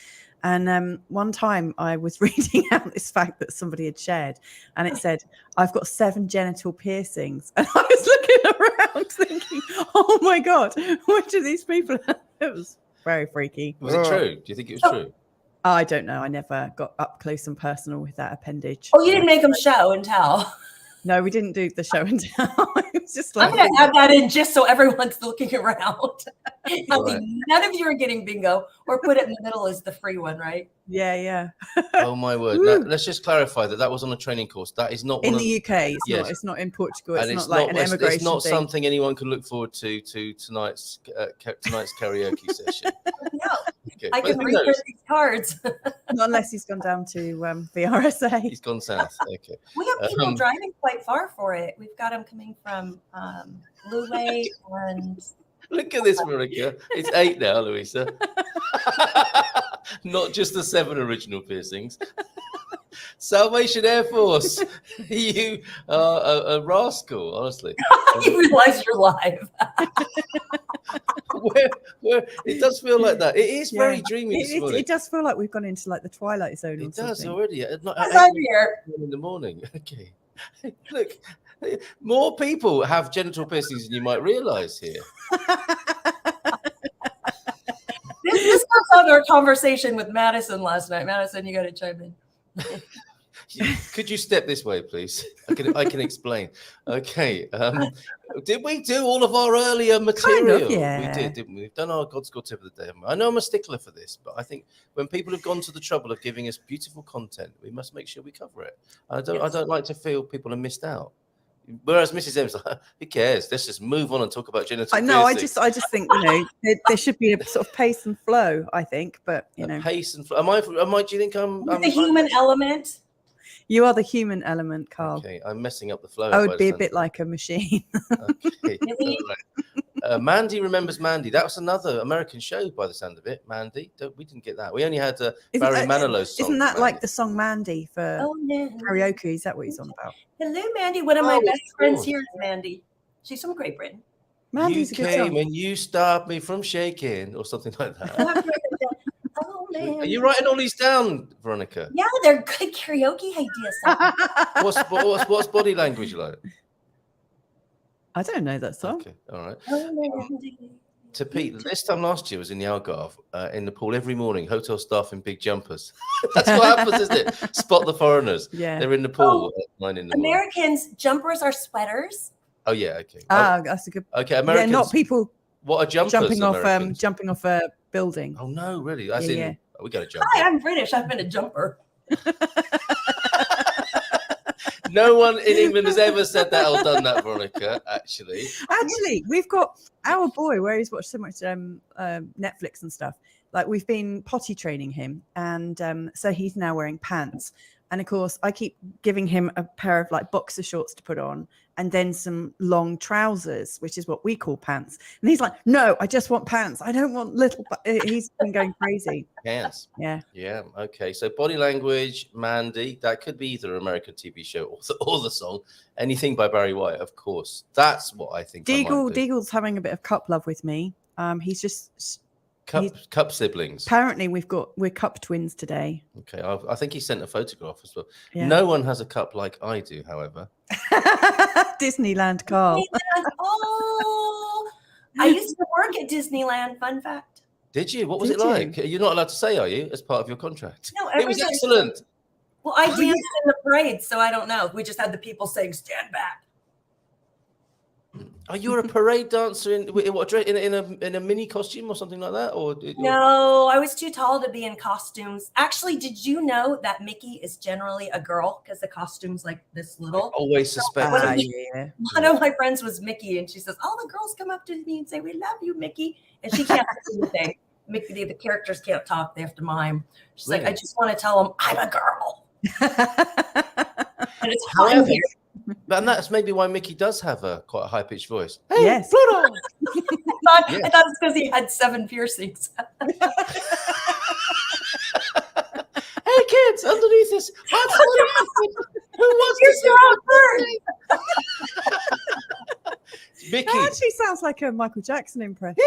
And one time I was reading out this fact that somebody had shared, and it said, "I've got 7 genital piercings." And I was looking around thinking, "Oh my God, which of these people?" It was very freaky. Was it true? Do you think it was true? I don't know. I never got up close and personal with that appendage. Oh, you didn't make them show and tell. No, we didn't do the show and tell. It was just I'm like, going to add that in just so everyone's looking around. Right. None of you are getting bingo, or put it in the middle as the free one, right? yeah. Oh my word! Now, let's just clarify that was on a training course. That is not In one the UK, Yes. it's not in Portugal. It's and not like an emigration It's not thing. something anyone can look forward to tonight's karaoke session. No, Okay, I but can who reprint knows? these cards. Not unless he's gone down to VRSA. He's gone south. Okay. We have people Um, driving quite far for it. We've got them coming from Lule and Look at this, Veronica. It's 8 now, Louisa. Not just the 7 original piercings. Salvation Air Force. You are a rascal, honestly. you realize you're live. Where it does feel like that. It is very Yeah. dreamy this morning. It does feel like we've gone into like the Twilight Zone or It does something. already. At As I'm here. 8 in the morning. Okay. Look, more people have genital piercings than you might realise here. This comes out of our conversation with Madison last night. Madison, you got to chime in. Could you step this way, please? I can explain. Okay. Did we do all of our earlier material? yeah. We did, didn't we? We've done our God's Good Tip of the Day. I know I'm a stickler for this, but I think when people have gone to the trouble of giving us beautiful content, we must make sure we cover it. I don't like to feel people are missed out. Whereas Mrs. M's like, who cares? Let's just move on and talk about genital I know. I piercing. just think there should be a sort of pace and flow. I think, but A pace and flow. Am I? Do you think I'm The human element. you are the human element, Carl. Okay, I'm messing up the flow. I by would be a the bit sound like a machine. Okay. Really? All right. Mandy Remembers Mandy. That was another American show by the sound of it. Mandy. We didn't get that. We only had Barry Manilow's song. Isn't that for like Mandy. the song Mandy for Oh, no. karaoke? Is that what he's on about? Hello, Mandy. One of my Oh, best friends cool. here is Mandy. She's from Great Britain. Mandy's You a good came song. and you stopped me from shaking, or something like I'll that. have to write that down. Oh, man. Are you writing all these down, Veronica? Yeah, they're good karaoke ideas. What's body language like? I don't know that song. Okay, all right. Oh, Mandy. To Pete, this time last year was in the Algarve, in the pool every morning. Hotel staff in big jumpers. That's what happens, isn't it? Spot the foreigners. Yeah. They're in the pool at 9 in the morning. Americans, jumpers are sweaters. Oh yeah, okay. That's a good. Okay, Americans. Yeah, not people What are jumpers? jumping off a building. Oh no, really? As Yeah, in, yeah. we got to jump. Hi, I'm British. I've been a jumper. No one in England has ever said that or done that, Veronica. Actually, We've got our boy where he's watched so much Netflix and stuff. Like we've been potty training him, and so he's now wearing pants. And of course, I keep giving him a pair of like boxer shorts to put on, and then some long trousers, which is what we call pants. And he's like, "No, I just want pants. I don't want little." He's been going crazy. hands. Yeah. Yeah. Okay. So body language, Mandy. That could be either an American TV show or the song. Anything by Barry White, of course. That's what I think. Deagle's having a bit of cup love with me. He's just Cup siblings. apparently we're cup twins today. Okay. I think he sent a photograph as well. Yeah. No one has a cup like I do, however. Disneyland, Carl. Oh, I used to work at Disneyland. Fun fact. Did you? What was Did it like? You're not allowed to say, are you, as part of your contract? No, It was everybody- excellent. Well, I danced in the parade, so I don't know. We just had the people saying, "Stand back." Are you a parade dancer in a mini costume or something like that? Or No, I was too tall to be in costumes. Actually, did you know that Mickey is generally a girl because the costume's like this little? always suspect. What if Yeah. One of my friends was Mickey, and she says, all the girls come up to me and say, "We love you, Mickey," and she can't say anything. the characters can't talk; they have to mime. She's Really? like, I just want to tell them I'm a girl, and it's However, fun here. and that's maybe why Mickey does have a quite a high pitched voice. Hey, Yes. Pluto! I Yeah. thought it's because he had 7 piercings. Hey kids, underneath this, what's who wants You're to your own bird. Mickey? That actually sounds like a Michael Jackson impression.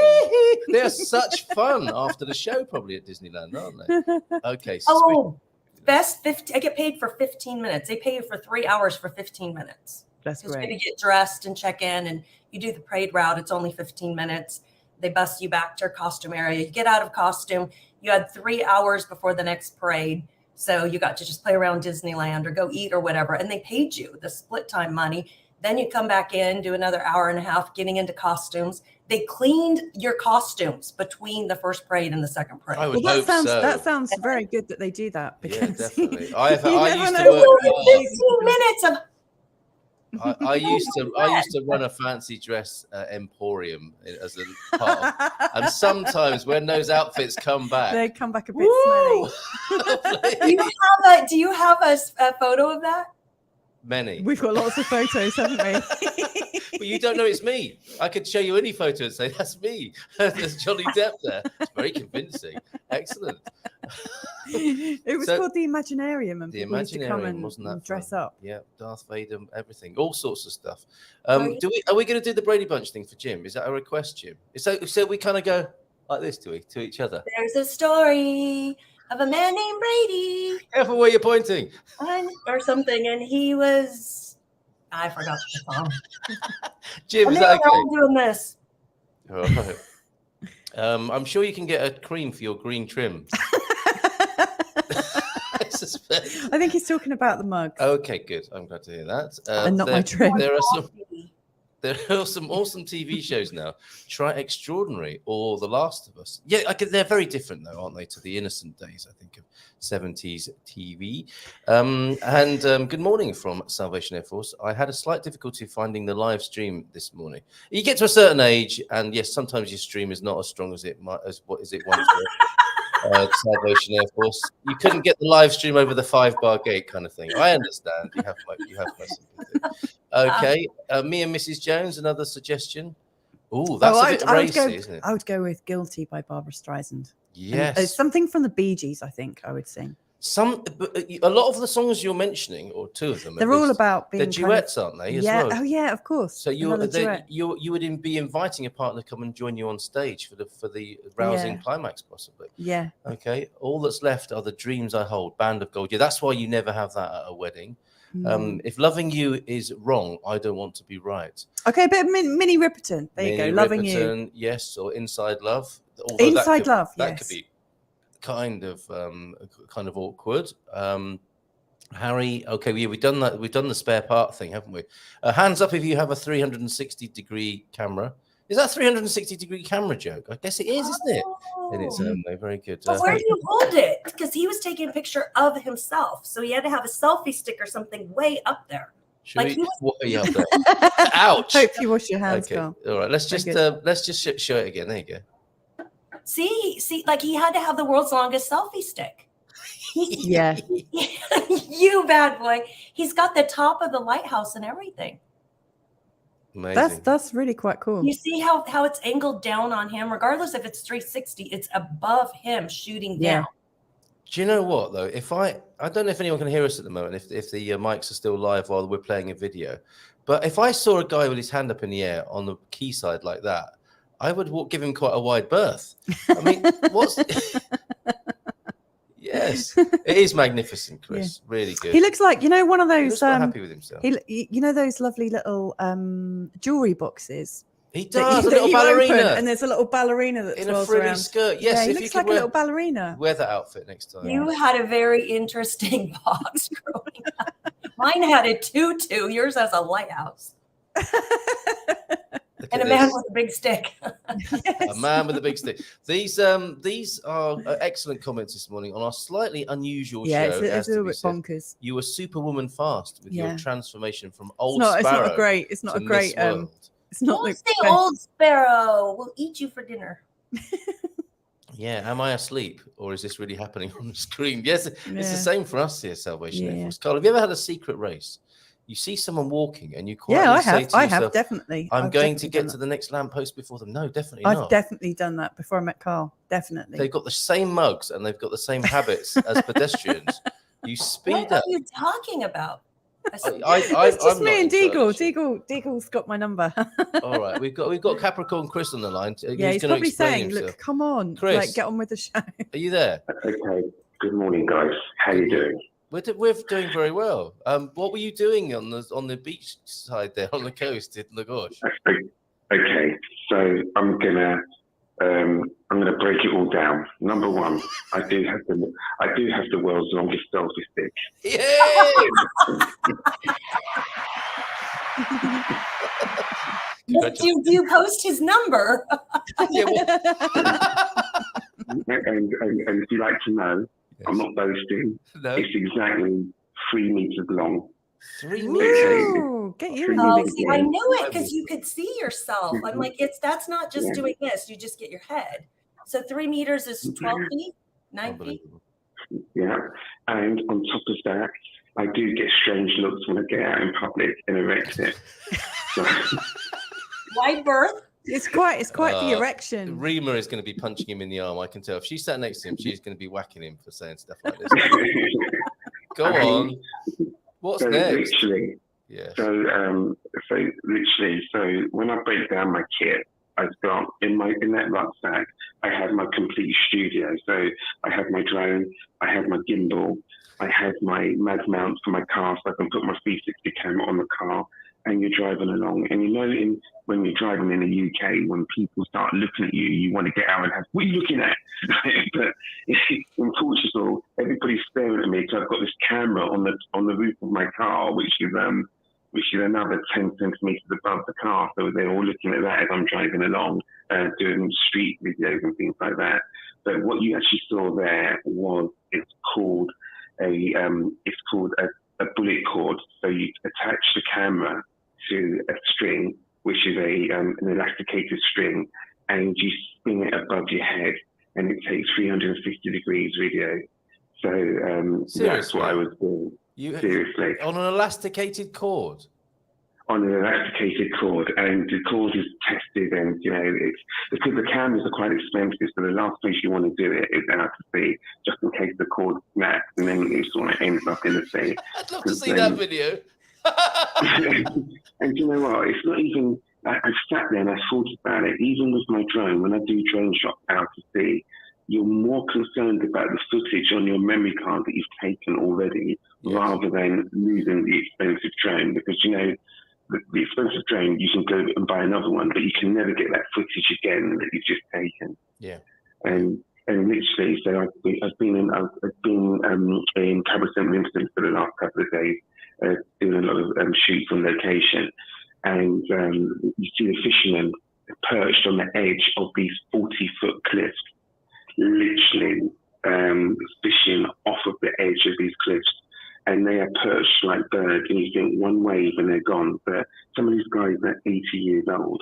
They're such fun after the show, probably at Disneyland, aren't they? Okay. So Oh, best 50. I get paid for 15 minutes. They pay you for 3 hours for 15 minutes. That's Because we great. get dressed and check in, and you do the parade route. It's only 15 minutes. They bus you back to your costume area. You get out of costume. You had 3 hours before the next parade. So you got to just play around Disneyland or go eat or whatever. And they paid you the split time money. Then you come back in, do another hour and a half getting into costumes. They cleaned your costumes between the first parade and the second parade. I would Well, hope that so. sounds very good that they do that. Yeah, Because definitely. you I never used to know work. what- 15 minutes of I used to run a fancy dress emporium as a part of, and sometimes when those outfits come back, they come back a bit woo, smelly. do you have a photo of that? many. We've got lots of photos, haven't we? But you don't know it's me. I could show you any photo and say that's me. There's Johnny Depp there. It's very convincing. Excellent. It was So- called the Imaginarium, and The people used to come Imaginarium, and wasn't that dress fun? up. Yeah, Darth Vader, everything, all sorts of stuff. Right. Are we going to do the Brady Bunch thing for Jim? Is that a request, Jim? So we kind of go like this to each other. There's a story of a man named Brady Careful where you're pointing. or something, and he was, I forgot the song. Jim, And is they that were all okay? doing this. All right. I'm sure you can get a cream for your green trim. I suspect. I think he's talking about the mugs. Okay, good. I'm glad to hear that. And not my trim. There are some awesome TV shows now. Try Extraordinary or The Last of Us. Yeah, they're very different though, aren't they, to the innocent days, I think, of 70s TV. Good morning from Salvation Air Force. I had a slight difficulty finding the live stream this morning. You get to a certain age, and yes, sometimes your stream is not as strong as it once was. Salvation Air Force. You couldn't get the live stream over the 5-bar gate kind of thing. I understand. You have my sympathy. Okay, me and Mrs. Jones. Another suggestion. Oh, that's a bit racy, isn't it? I would go with "Guilty" by Barbara Streisand. Yes. It's something from the Bee Gees, I think I would sing. A lot of the songs you're mentioning, or two of them, at They're all least, about being they're kind of- duets, aren't they? As yeah. well? Oh yeah, of course. So you would be inviting a partner to come and join you on stage for the rousing Yeah. climax, possibly. Yeah. Okay. All that's left are the dreams I hold. Band of Gold. Yeah, that's why you never have that at a wedding. If loving you is wrong, I don't want to be right. Okay, but Minnie Riperton. There you go. Loving you. Riperton, yes, or Inside Love. Although Inside Love. That Yes. could be kind of awkward. Harry, okay, we've done that. We've done the spare part thing, haven't we? Hands up if you have a 360-degree camera. Is that a 360-degree camera joke? I guess it is, isn't it? And it's very good. But where do you hold it? Because he was taking a picture of himself, so he had to have a selfie stick or something way up there. Should like we? he What are you up there? Ouch! Hope you wash your hands, Okay, Carl. all right. Let's Very just show it again. There you go. See, like he had to have the world's longest selfie stick. Yeah. You bad boy. He's got the top of the lighthouse and everything. Amazing. That's really quite cool. You see how it's angled down on him, regardless if it's 360, it's above him shooting Yeah. down. Do you know what though? If I don't know if anyone can hear us at the moment, if the mics are still live while we're playing a video, but if I saw a guy with his hand up in the air on the quayside like that, I would give him quite a wide berth. I mean, Yes, it is magnificent, Chris. Yeah. Really good. He looks like, one of those. He looks quite happy with himself. Those lovely little jewelry boxes. He does, a that little ballerina. And there's a little ballerina that in a twirls frilly around. skirt. Yes, yeah, he looks like a little ballerina. Wear that outfit next time. You had a very interesting box growing up. Mine had a tutu. Yours has a lighthouse. And a man with a big stick. Yes. A man with a big stick. These are excellent comments this morning on our slightly unusual show. Yeah, it's a little bit bonkers. You were superwoman fast with your transformation from old Sparrow. It's not a great. It's not. Don't say old Sparrow. We'll eat you for dinner. Yeah, am I asleep or is this really happening on the screen? Yes, it's the Yeah. same for us here, Salvation Yeah. Air Force. Carl, have you ever had a secret race? You see someone walking and you quietly Yeah, I say have. to I yourself, have definitely. I'm I've going to definitely get done to the next lamppost before them. No, definitely I've not. definitely done that before I met Carl. Definitely. They've got the same mugs and they've got the same habits as pedestrians. You speed What up. are you talking about? It's just I'm me not and in charge. Deagle. Deagle's got my number. All right, we've got Capricorn Chris on the line. Yeah, he's going to probably explain saying, himself. "Look, come on, Chris. like get on with the show." Are you there? Okay. Good morning, guys. How Good you morning. doing? We're doing very well. What were you doing on the beach side there on the coast in Lagos? Okay. So I'm gonna break it all down. Number one, I do have the world's longest selfie stick. Yay! Do you post his number? Yeah, And if you like to know, yes. I'm not boasting. No. It's exactly 3 meters long. 3 meters. Ooh, get you in Oh, here. See, I knew it because you could see yourself. I'm like, that's not just Yeah. doing this. You just get your head. So 3 meters is 12 feet, 9 feet. Unbelievable. Yeah. And on top of that, I do get strange looks when I get out in public and erect it. So, Wide berth. It's quite the erection. Rima is going to be punching him in the arm. I can tell. If she sat next to him, she's going to be whacking him for saying stuff like this. Go on. What's so next? literally, Yes. so when I break down my kit, I've got in that rucksack, I have my complete studio. So I have my drone, I have my gimbal, I have my mag mount for my car, so I can put my 360 camera on the car, and you're driving along. And you know, when you're driving in the UK, when people start looking at you, you want to get out and have, what are you looking at? But in Portugal, everybody's staring at me because I've got this camera on the roof of my car, which is another 10 centimeters above the car. So they're all looking at that as I'm driving along, doing street videos and things like that. But what you actually saw there was it's called a bullet cord. So you attach the camera to a string, which is an elasticated string, and you spin it above your head, and it takes 360 degrees video. So that's what I was doing. Seriously. On an elasticated cord? On an elasticated cord, and the cord is tested, and it's because the cameras are quite expensive, so the last place you want to do it is out to sea, just in case the cord snaps and then it sort of ends up in the sea. I'd love to see that video. And you know what? It's not even. I sat there and I thought about it. Even with my drone, when I do drone shots out to sea, you're more concerned about the footage on your memory card that you've taken already, Yes. rather than losing the expensive drone. Because the expensive drone, you can go and buy another one, but you can never get that footage again that you've just taken. Yeah. And literally, so I've been in Cabo San Vincent for the last couple of days, doing a lot of shoots on location, and you see the fishermen perched on the edge of these 40-foot cliffs, literally fishing off of the edge of these cliffs. And they are perched like birds, and you think one wave and they're gone. But some of these guys are 80 years old.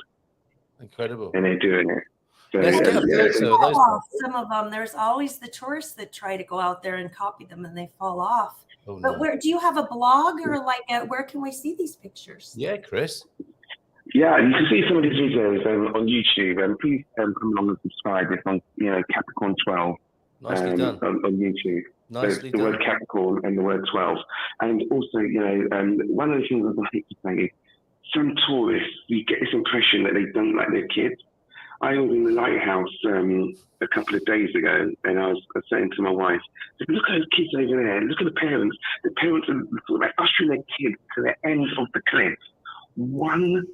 Incredible. And they're doing it. So, Let's get a photo of those. Off some of them. There's always the tourists that try to go out there and copy them, and they fall off. Oh, But no. where do you have a blog or where can we see these pictures? Yeah, Chris. Yeah, you can see some of these videos on YouTube. And please come along and subscribe. It's on Capricorn 12 Nicely done. on YouTube. Nicely the done. word Capricorn and the word 12. And also, one of the things I hate to say is some tourists, you get this impression that they don't like their kids. I was in the lighthouse a couple of days ago, and I was saying to my wife, look at those kids over there. Look at the parents. The parents are sort of like ushering their kids to the end of the cliff. One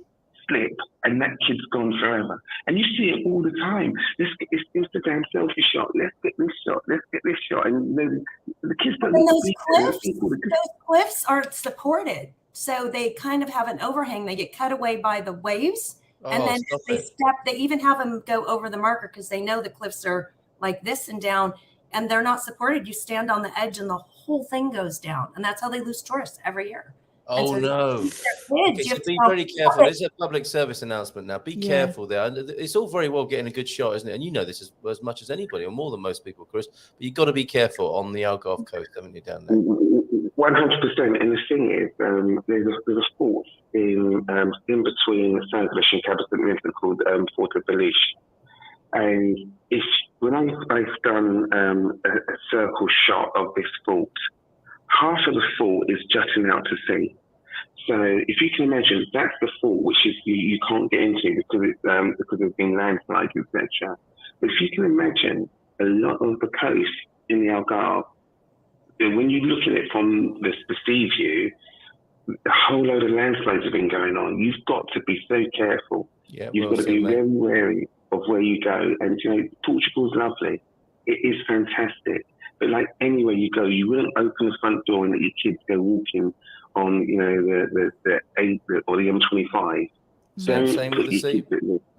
slip, and that kid's gone forever. And you see it all the time. Let's get this Instagram selfie shot. Let's get this shot. Let's get this shot. And the kids don't And look those cliffs aren't supported. So they kind of have an overhang. They get cut away by the waves. And then they even have them go over the marker because they know the cliffs are like this and down, and they're not supported. You stand on the edge and the whole thing goes down. And that's how they lose tourists every year. Oh And so no. kids, Okay, you so have to be tell very them, careful. There's a public service announcement now. Be Yeah. careful there. And it's all very well getting a good shot, isn't it? And you know this as much as anybody, or more than most people, Chris. But you've got to be careful on the Algarve coast, haven't you, down there? 100%. And the thing is, there's a fort in between Sanglish and Cabot called Fort of Beliche. And when I've done a circle shot of this fort, half of the fort is jutting out to sea. So if you can imagine, that's the fort which is you can't get into because there's been landslides, etc. But if you can imagine a lot of the coast in the Algarve, when you look at it from the sea view, a whole load of landslides have been going on. You've got to be so careful. Yeah, You've got to be very wary of where you go. And Portugal's lovely. It is fantastic. But like anywhere you go, you wouldn't open the front door and let your kids go walking on, the A or the M25. Same with the sea.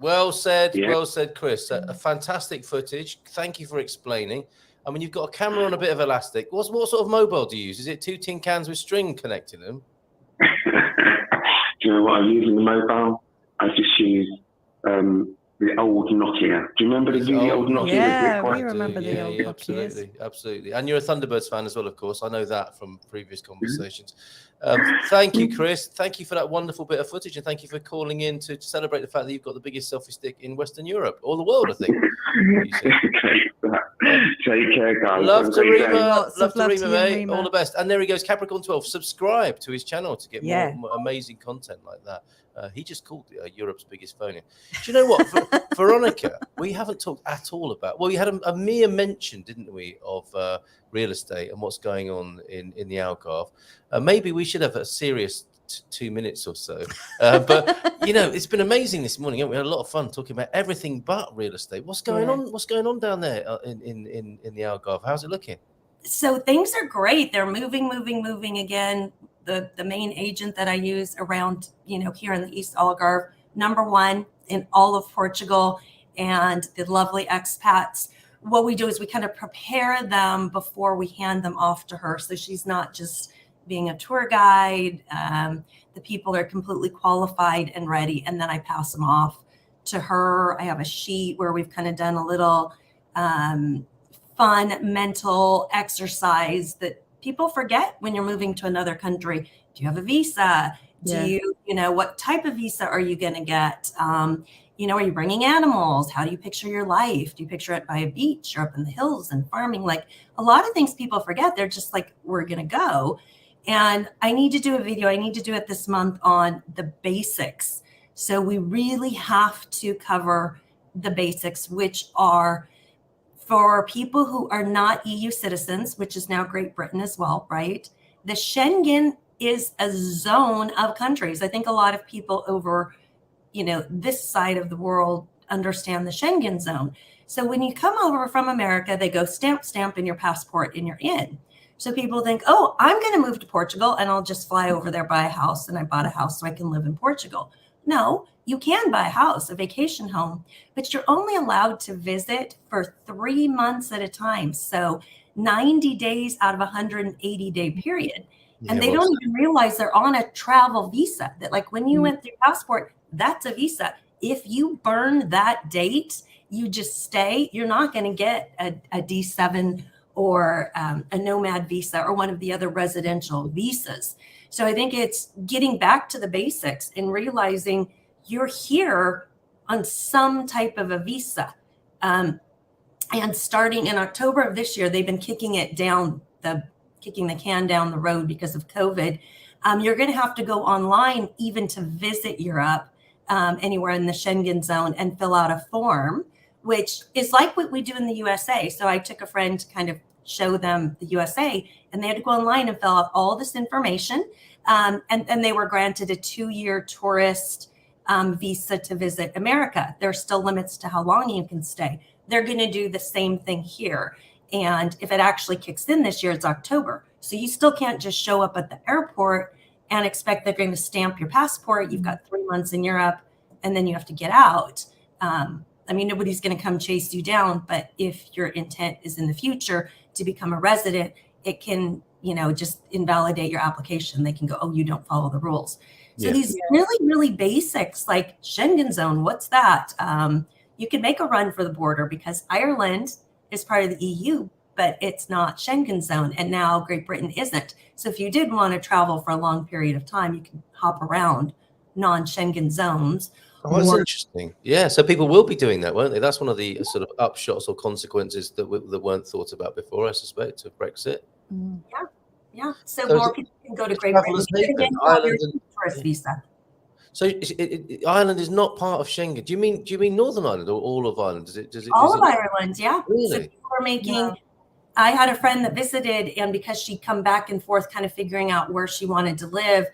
Well said, Yeah. well said, Chris. A fantastic footage. Thank you for explaining. I mean, you've got a camera on a bit of elastic. What sort of mobile do you use? Is it 2 tin cans with string connecting them? Do you know what I'm using the mobile? I just use the old Nokia. Do you remember the old Nokia? Yeah, we remember the old Nokias. Absolutely. And you're a Thunderbirds fan as well, of course. I know that from previous conversations. Thank you, Chris. Thank you for that wonderful bit of footage, and thank you for calling in to celebrate the fact that you've got the biggest selfie stick in Western Europe, or the world, I think. Take care, guys. Love to Rima. Lots Love of to love Rima, to you, mate. Rima. All the best. And there he goes, Capricorn 12. Subscribe to his channel to get Yeah. more amazing content like that. He just called Europe's biggest phone in. Do you know what, Veronica? We haven't talked at all about. Well, we had a mere mention, didn't we, of real estate and what's going on in the Algarve. Maybe we should have a serious 2 minutes or so. But it's been amazing this morning. We had a lot of fun talking about everything but real estate. What's going on? What's going on down there in the Algarve? How's it looking? So things are great. They're moving again. The main agent that I use around, here in the East Algarve, #1 in all of Portugal, and the lovely expats. What we do is we kind of prepare them before we hand them off to her. So she's not just being a tour guide. The people are completely qualified and ready. And then I pass them off to her. I have a sheet where we've kind of done a little fun mental exercise that people forget when you're moving to another country. Do you have a visa? Yeah. Do you, what type of visa are you going to get? Are you bringing animals? How do you picture your life? Do you picture it by a beach or up in the hills and farming? Like a lot of things people forget. They're just like, we're going to go. And I need to do a video. I need to do it this month on the basics. So we really have to cover the basics, which are for people who are not EU citizens, which is now Great Britain as well, right? The Schengen is a zone of countries. I think a lot of people over, this side of the world understand the Schengen zone. So when you come over from America, they go stamp in your passport and you're in. So people think, oh, I'm going to move to Portugal and I'll just fly over there, buy a house. And I bought a house so I can live in Portugal. No, you can buy a house, a vacation home, but you're only allowed to visit for 3 months at a time. So 90 days out of a 180-day period. And they don't even realize they're on a travel visa, that like when you went through passport, that's a visa. If you burn that date, you just stay. You're not going to get a D7 or a nomad visa or one of the other residential visas. So I think it's getting back to the basics and realizing you're here on some type of a visa. And starting in October of this year, they've been kicking the can down the road because of COVID. You're going to have to go online even to visit Europe, anywhere in the Schengen zone, and fill out a form, which is like what we do in the USA. So I took a friend to kind of show them the USA, and they had to go online and fill out all this information. And they were granted a 2-year tourist visa to visit America. There's still limits to how long you can stay. They're going to do the same thing here. And if it actually kicks in this year, it's October. So you still can't just show up at the airport and expect they're going to stamp your passport. You've got 3 months in Europe and then you have to get out. Nobody's going to come chase you down, but if your intent is in the future to become a resident, it can just invalidate your application. They can go, oh, you don't follow the rules. So Yeah. these really, really basics like Schengen zone, what's that? You can make a run for the border because Ireland is part of the EU, but it's not Schengen zone. And now Great Britain isn't. So if you did want to travel for a long period of time, you can hop around non-Schengen zones. Oh, that's interesting. Yeah, so people will be doing that, won't they? That's one of the sort of upshots or consequences that weren't thought about before, I suspect, of Brexit. Yeah. So So more people can go to Great travelers Britain. haven, Again, you have your Ireland and- tourist visa. So Ireland is not part of Schengen. Do you mean Northern Ireland or all of Ireland? All of Ireland, yeah. So Really? people are making. I had a friend that visited, and because she'd come back and forth, kind of figuring out where she wanted to live,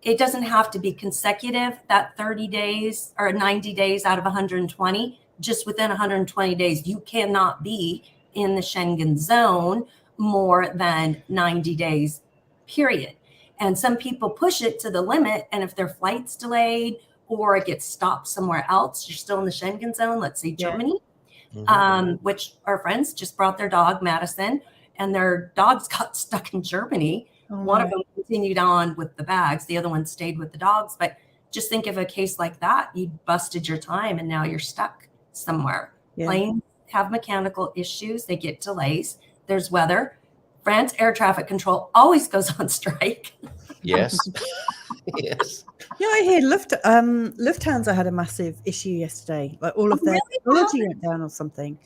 it doesn't have to be consecutive. That 30 days or 90 days out of 120, just within 120 days, you cannot be in the Schengen zone more than 90 days, period. And some people push it to the limit. And if their flight's delayed or it gets stopped somewhere else, you're still in the Schengen zone, let's say Germany, which our friends just brought their dog, Madison, and their dogs got stuck in Germany. One of them continued on with the bags. The other one stayed with the dogs. But just think of a case like that. You busted your time and now you're stuck somewhere. Planes have mechanical issues. They get delays. There's weather. France air traffic control always goes on strike. Yes. Yes. Yeah, I hear Lufthansa had a massive issue yesterday. Like all of their technology went down or something.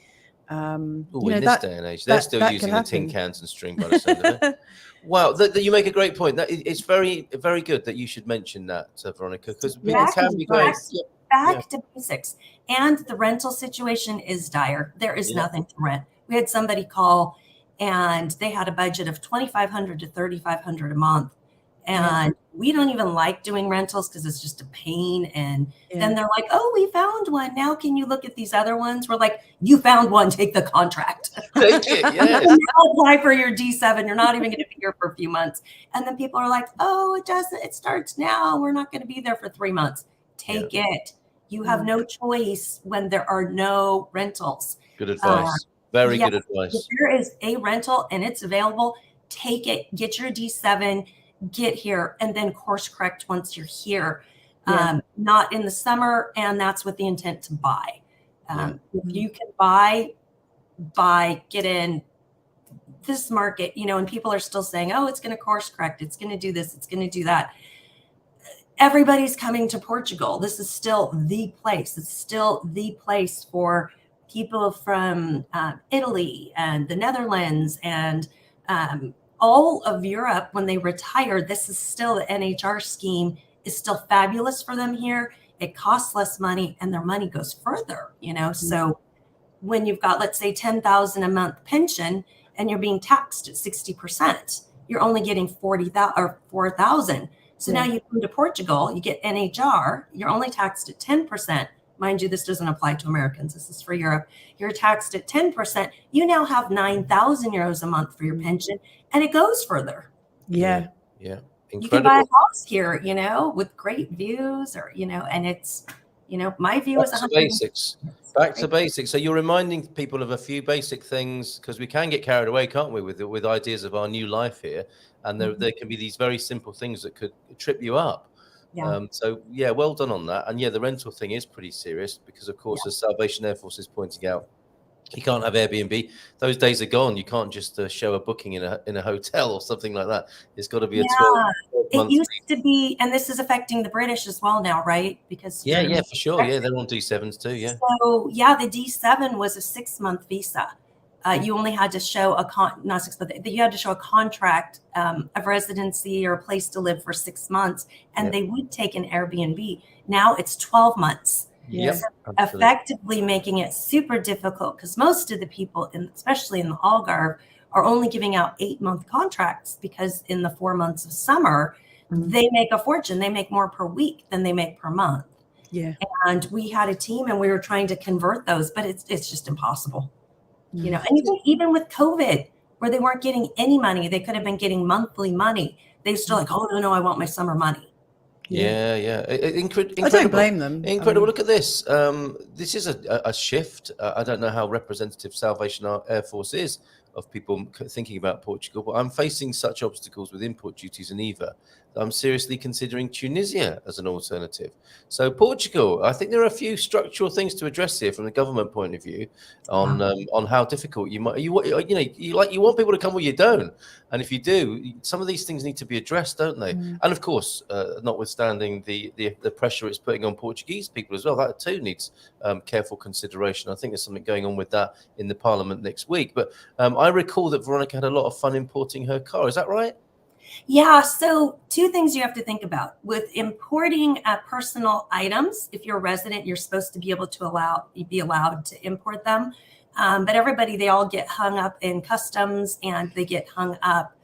In this day and age, they're still that using could the tin happen. cans and string by the sound of it. Wow, you make a great point. It's very, very good that you should mention that, Veronica, because people can be going back to basics. And the rental situation is dire. There is nothing to rent. We had somebody call, and they had a budget of $2,500 to $3,500 a month. And we don't even like doing rentals because it's just a pain. And then they're like, oh, we found one. Now can you look at these other ones? We're like, you found one, take the contract. Take it, yes. Now apply for your D7. You're not even going to be here for a few months. And then people are like, oh, it starts now. We're not going to be there for 3 months. Take it. You have no choice when there are no rentals. Good advice. Very good advice. If there is a rental and it's available, take it. Get your D7. Get here and then course correct once you're here, not in the summer. And that's with the intent to buy. If you can buy, get in this market, and people are still saying, oh, it's going to course correct. It's going to do this. It's going to do that. Everybody's coming to Portugal. This is still the place. It's still the place for people from Italy and the Netherlands and all of Europe. When they retire, this is still the NHR scheme is still fabulous for them here. It costs less money and their money goes further, So when you've got, let's say, $10,000 a month pension and you're being taxed at 60%, you're only getting $40,000 or $4,000. So now you come to Portugal, you get NHR, you're only taxed at 10%. Mind you, this doesn't apply to Americans. This is for Europe. You're taxed at 10%. You now have 9,000 euros a month for your pension, and it goes further. Yeah. Incredible. You can buy a house here, with great views, or and it's, my view is Back to basics. So you're reminding people of a few basic things because we can get carried away, can't we, with ideas of our new life here, and there can be these very simple things that could trip you up. Well done on that. And the rental thing is pretty serious because, of course, as Salvation Air Force is pointing out, you can't have Airbnb. Those days are gone. You can't just show a booking in a hotel or something like that. It's got to be a 12-month. It used to be, and this is affecting the British as well now, right? Because for sure. Yeah, they're on D7s too. Yeah. So the D7 was a 6-month visa. You only had to show you had to show a contract of residency or a place to live for 6 months, and they would take an Airbnb. Now it's 12 months. Yep, effectively making it super difficult because most of the people, especially in the Algarve, are only giving out 8-month contracts because in the 4 months of summer, they make a fortune. They make more per week than they make per month. Yeah. And we had a team and we were trying to convert those, but it's just impossible. And even with COVID, where they weren't getting any money, they could have been getting monthly money. They still like, oh, no, I want my summer money. Incredible. I don't blame them. Incredible. Look at this. This is a shift. I don't know how representative Salvation Air Force is of people thinking about Portugal, but I'm facing such obstacles with import duties and IVA that I'm seriously considering Tunisia as an alternative. So Portugal, I think there are a few structural things to address here from the government point of view on how difficult you want people to come, well, you don't, and if you do, some of these things need to be addressed, don't they? And of course, notwithstanding the pressure it's putting on Portuguese people as well, that too needs careful consideration. I think there's something going on with that in the Parliament next week. But I recall that Veronica had a lot of fun importing her car. Is that right? Yeah. So 2 things you have to think about with importing personal items. If you're a resident, you're supposed to be able to be allowed to import them. But everybody, they all get hung up in customs and they get hung up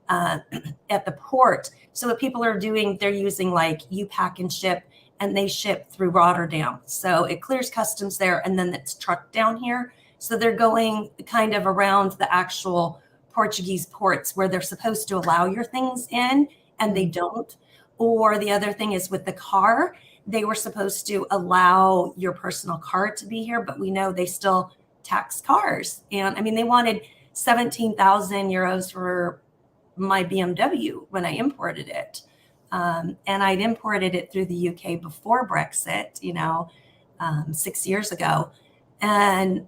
at the port. So what people are doing, they're using like U-Pack and ship, and they ship through Rotterdam. So it clears customs there and then it's trucked down here. So they're going kind of around the actual Portuguese ports where they're supposed to allow your things in and they don't. Or the other thing is with the car, they were supposed to allow your personal car to be here, but we know they still tax cars. And I mean, they wanted 17,000 euros for my BMW when I imported it. And I'd imported it through the UK before Brexit, 6 years ago. And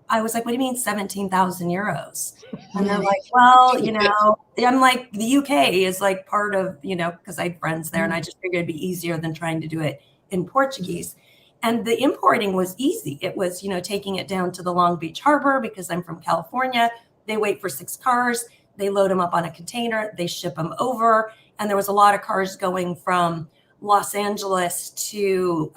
I was like, what do you mean 17,000 euros? And they're like, well, I'm like, the UK is like part of, because I had friends there and I just figured it'd be easier than trying to do it in Portuguese. And the importing was easy. It was, taking it down to the Long Beach Harbor because I'm from California. They wait for 6 cars. They load them up on a container. They ship them over. And there was a lot of cars going from Los Angeles to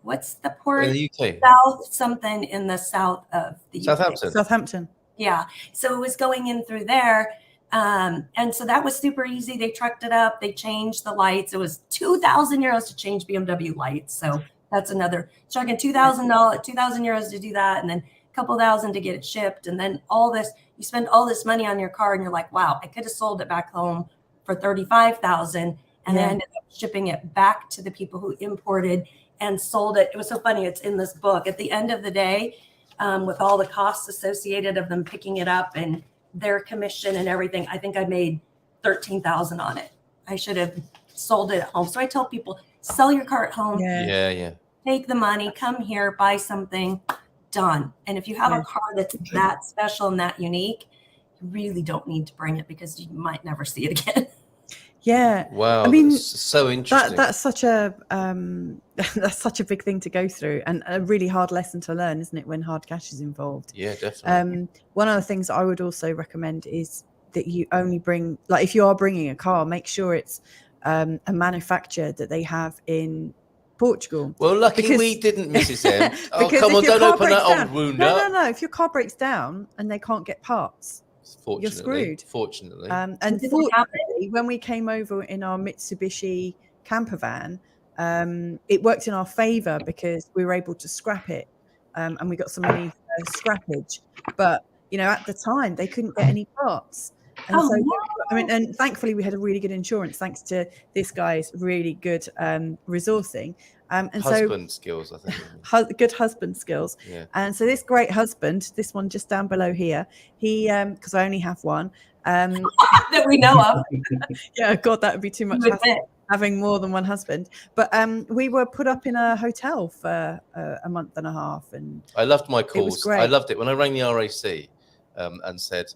what's the port? In the UK. Something in the south of the Southampton. UK. Southampton. Yeah. So it was going in through there. And so that was super easy. They trucked it up. They changed the lights. It was 2,000 euros to change BMW lights. So that's another chugging $2,000 euros to do that. And then a couple thousand to get it shipped. And then all this, you spend all this money on your car and you're like, wow, I could have sold it back home for 35,000 and then ended up shipping it back to the people who imported and sold it. It was so funny. It's in this book. At the end of the day, with all the costs associated of them picking it up and their commission and everything, I think I made 13,000 on it. I should have sold it at home. So I tell people, sell your car at home. Yeah. Take the money, come here, buy something, done. And if you have a car that's that special and that unique, you really don't need to bring it because you might never see it again. Yeah. Wow. I mean, that's so interesting. That's such a that's such a big thing to go through and a really hard lesson to learn, isn't it, when hard cash is involved? Yeah, definitely. One of the things I would also recommend is that you only bring, like, if you are bringing a car, make sure it's a manufacturer that they have in Portugal. Well, lucky we didn't, Mrs. M. Oh, come on, don't open that old wound up. No. If your car breaks down and they can't get parts, you're screwed. Fortunately. And fortunately, when we came over in our Mitsubishi camper van, it worked in our favor because we were able to scrap it, and we got some money for scrappage. But at the time, they couldn't get any parts. And and thankfully we had a really good insurance thanks to this guy's really good resourcing. And husband skills, I think. Good husband skills. Yeah. And so this great husband, this one just down below here, he, because I only have one. That we know of. Yeah, God, that would be too much having more than one husband. But we were put up in a hotel for a month and a half. And I loved my calls. It was great. I loved it. When I rang the RAC and said,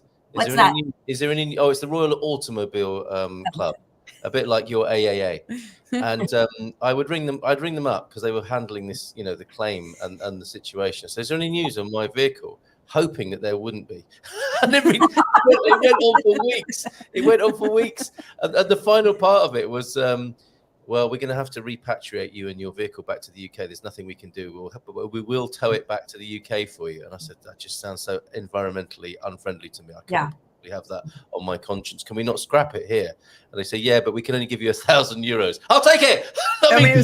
is there any, oh, it's the Royal Automobile Club. A bit like your AAA, and I'd ring them up because they were handling this, the claim and the situation. So, is there any news on my vehicle? Hoping that there wouldn't be, and it went on for weeks. It went on for weeks, and the final part of it was, well, we're going to have to repatriate you and your vehicle back to the UK. There's nothing we can do. We will tow it back to the UK for you. And I said, that just sounds so environmentally unfriendly to me. I can't have that on my conscience. Can we not scrap it here? And they say, yeah, but we can only give you €1,000. I'll take it. It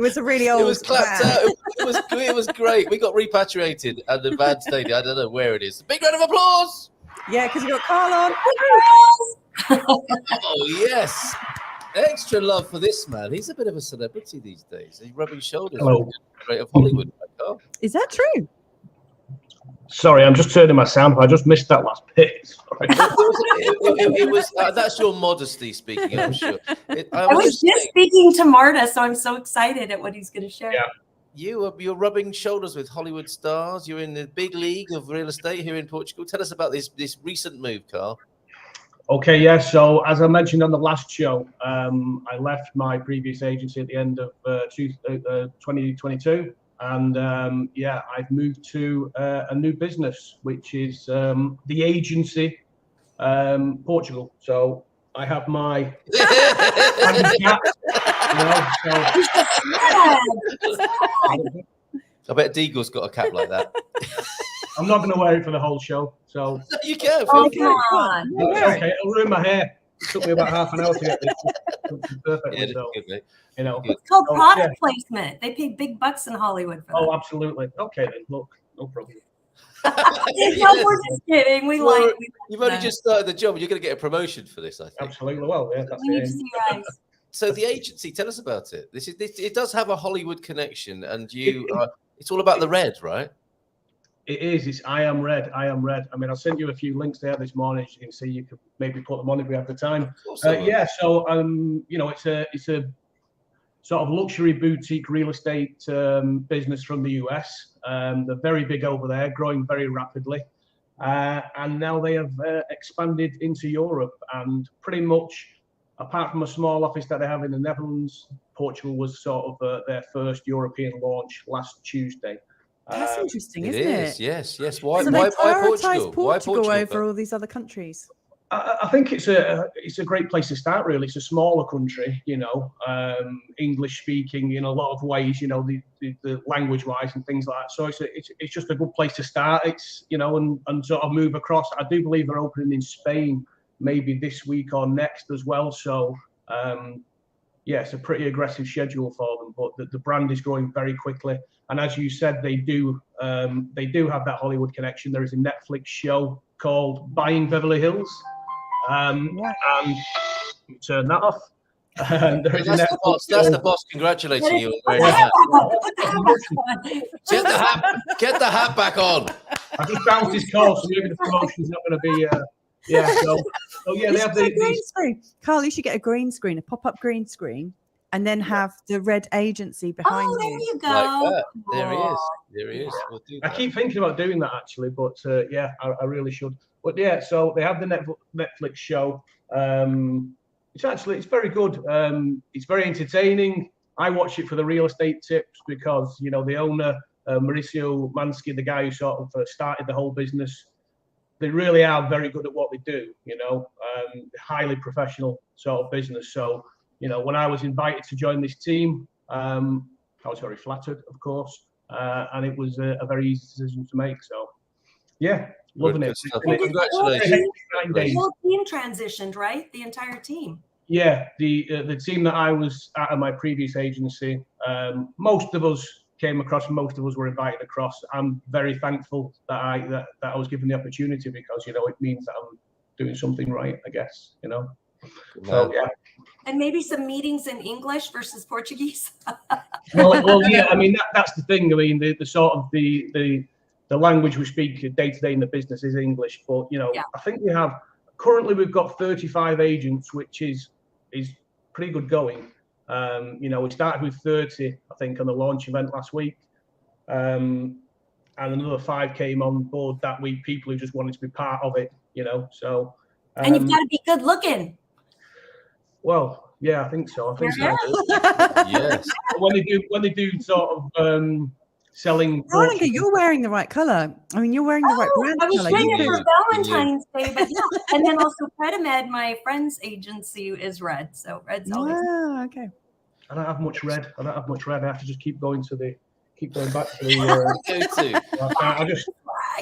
was a really old. It was clapped out. It was great. We got repatriated and the van stayed. I don't know where it is. Big round of applause. Yeah, because you got Carl on. Oh yes. Extra love for this man. He's a bit of a celebrity these days. He's rubbing shoulders with the great of Hollywood back Carl. Is that true? Sorry, I'm just turning my sound. I just missed that last bit. Sorry. It was that's your modesty speaking, I'm sure. I was just speaking to Marta, so I'm so excited at what he's going to share. Yeah. You're rubbing shoulders with Hollywood stars. You're in the big league of real estate here in Portugal. Tell us about this recent move, Carl. Okay, yeah. So as I mentioned on the last show, I left my previous agency at the end of 2022, and I've moved to a new business, which is the agency Portugal. So I have my I bet Deagle's got a cap like that. I'm not going to wear it for the whole show. So you can. Oh, come on. Okay, it'll ruin my hair. It took me about half an hour to get this perfectly. Yeah, So, good, mate. you know, It's called product placement. They pay big bucks in Hollywood for that. Oh, absolutely. Okay, then. Look, no problem. No, we're just kidding. We like. You've only just started the job. You're going to get a promotion for this, I think. Absolutely. Well, yeah, that's We need to it. see your eyes. So the agency, tell us about it. It does have a Hollywood connection, and it's all about the red, right? It is. It's I Am Red. I Am Red. I mean, I sent you a few links there this morning. As you can see, you could maybe put them on if we have the time. Yeah. So, you know, it's a sort of luxury boutique real estate business from the US. They're very big over there, growing very rapidly, and now they have expanded into Europe. And pretty much, apart from a small office that they have in the Netherlands, Portugal was sort of their first European launch last Tuesday. That's interesting, isn't it? it? Yes. Why So why Portugal? Why Portugal over all these other countries? I think it's a great place to start. Really, it's a smaller country, you know, English speaking in a lot of ways, you know, the language wise and things like that. So it's just a good place to start. It's, you know, and sort of move across. I do believe they're opening in Spain maybe this week or next as well. So yeah, it's a pretty aggressive schedule for them, but the brand is growing very quickly. And as you said, they do have that Hollywood connection. There is a Netflix show called Buying Beverly Hills. And turn that off. And there is that's the boss congratulating you. Get the hat back on. I just bounced his call, so maybe the promotion's not going to be. So yeah, they have the green screen. Carl, you should get a green screen, a pop-up green screen, and then have the red agency behind Oh, there you. you go. Like that. There he is. We'll do that. I keep thinking about doing that actually, but yeah, I really should. But yeah, so they have the Netflix show. It's very good. It's very entertaining. I watch it for the real estate tips because, you know, the owner, Mauricio Mansky, the guy who sort of started the whole business, they really are very good at what they do, you know, highly professional sort of business. So, you know, when I was invited to join this team, I was very flattered, of course, and it was a very easy decision to make. So, yeah, loving it. Congratulations. The whole team transitioned, right? The entire team. Yeah, the team that I was at my previous agency, most of us came across, and most of us were invited across. I'm very thankful that I was given the opportunity because, you know, it means that I'm doing something right, I guess, you know. So, yeah. And maybe some meetings in English versus Portuguese. well, yeah. I mean, that's the thing. I mean, the sort of the language we speak day to day in the business is English, but you know, I think we've got 35 agents, which is pretty good going. You know, we started with 30, I think, on the launch event last week, and another 5 came on board that week. People who just wanted to be part of it, you know. So, and you've got to be good looking. Well, yeah, I think so. Yes. When they do sort of selling. Veronica, you're wearing the right color. I mean, you're wearing the right brand I was color. wearing it for Valentine's Day, but yeah. And then also Predimed, my friend's agency, is red. So red's always. Oh, okay. I don't have much red. I have to just keep going back to the. I just.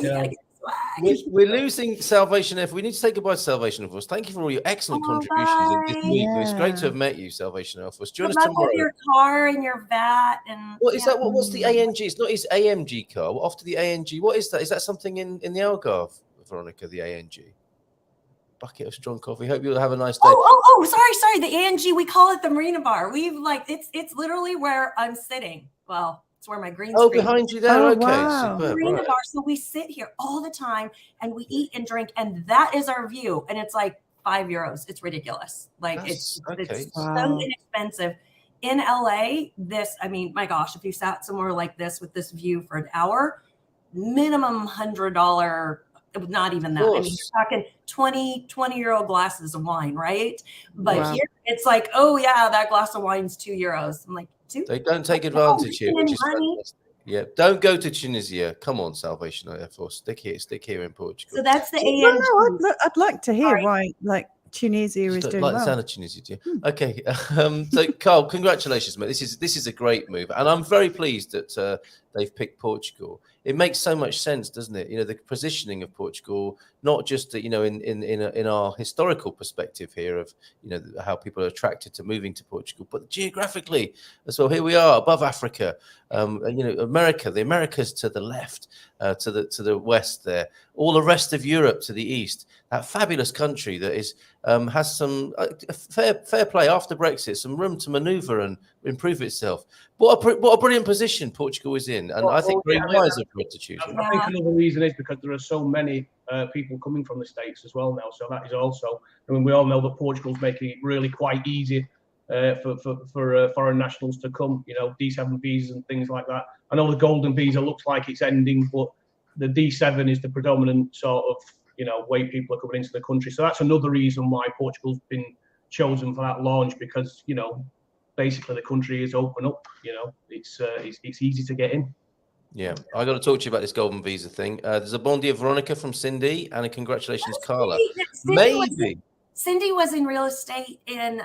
Yeah. We're losing Salvation F. We need to say goodbye to Salvation F. Thank you for all your excellent contributions in this week. It's great to have met you, Salvation F. Join us tomorrow. Your car and your VAT and what is that? What's the ANG? It's not his AMG car. What after the ANG? What is that? Is that something in the Algarve, Veronica? The ANG bucket of strong coffee. Hope you'll have a nice day. Sorry. The ANG, we call it the Marina Bar. We've it's literally where I'm sitting. Well, It's where my green Oh, screen. behind you there. Oh, Okay, wow. superb. Marina Right. bar. So we sit here all the time and we eat and drink, and that is our view. And it's like €5. It's ridiculous. Like That's it's okay. so Wow. inexpensive. In LA, I mean, my gosh, if you sat somewhere like this with this view for an hour, minimum $100, not even that. I mean, course. you're talking 20-year-old glasses of wine, right? But Wow. here it's like, oh yeah, that glass of wine's €2. I'm like, dude, They don't take advantage here, which is money. fantastic. Yeah, don't go to Tunisia. Come on, Salvation Army Force. Stick here in Portugal. So that's the Well, AMG. no, I'd like to hear Sorry. why, like, Tunisia You is don't doing like the well. sound of Tunisia, do you? Okay. So, Carl, congratulations, mate. This is a great move, and I'm very pleased that they've picked Portugal. It makes so much sense, doesn't it? You know, the positioning of Portugal, not just you know in our historical perspective here of how people are attracted to moving to Portugal, but geographically as well. Here we are above Africa, and America. The Americas to the left, to the west there. All the rest of Europe to the east. That fabulous country that is has some fair play after Brexit, some room to manoeuvre and improve itself. What a brilliant position Portugal is in, and I think very wise of her to choose it. I think another reason is because there are so many people coming from the States as well now. So that is also, I mean, we all know that Portugal's making it really quite easy for foreign nationals to come. You know, D7 visas and things like that. I know the golden visa looks like it's ending, but the D7 is the predominant sort of way people are coming into the country. So that's another reason why Portugal's been chosen for that launch, because basically the country is open up. It's easy to get in. Yeah, I got to talk to you about this golden visa thing. There's a bon dia Veronica from Cindy, and a congratulations, Carla. Cindy was in real estate in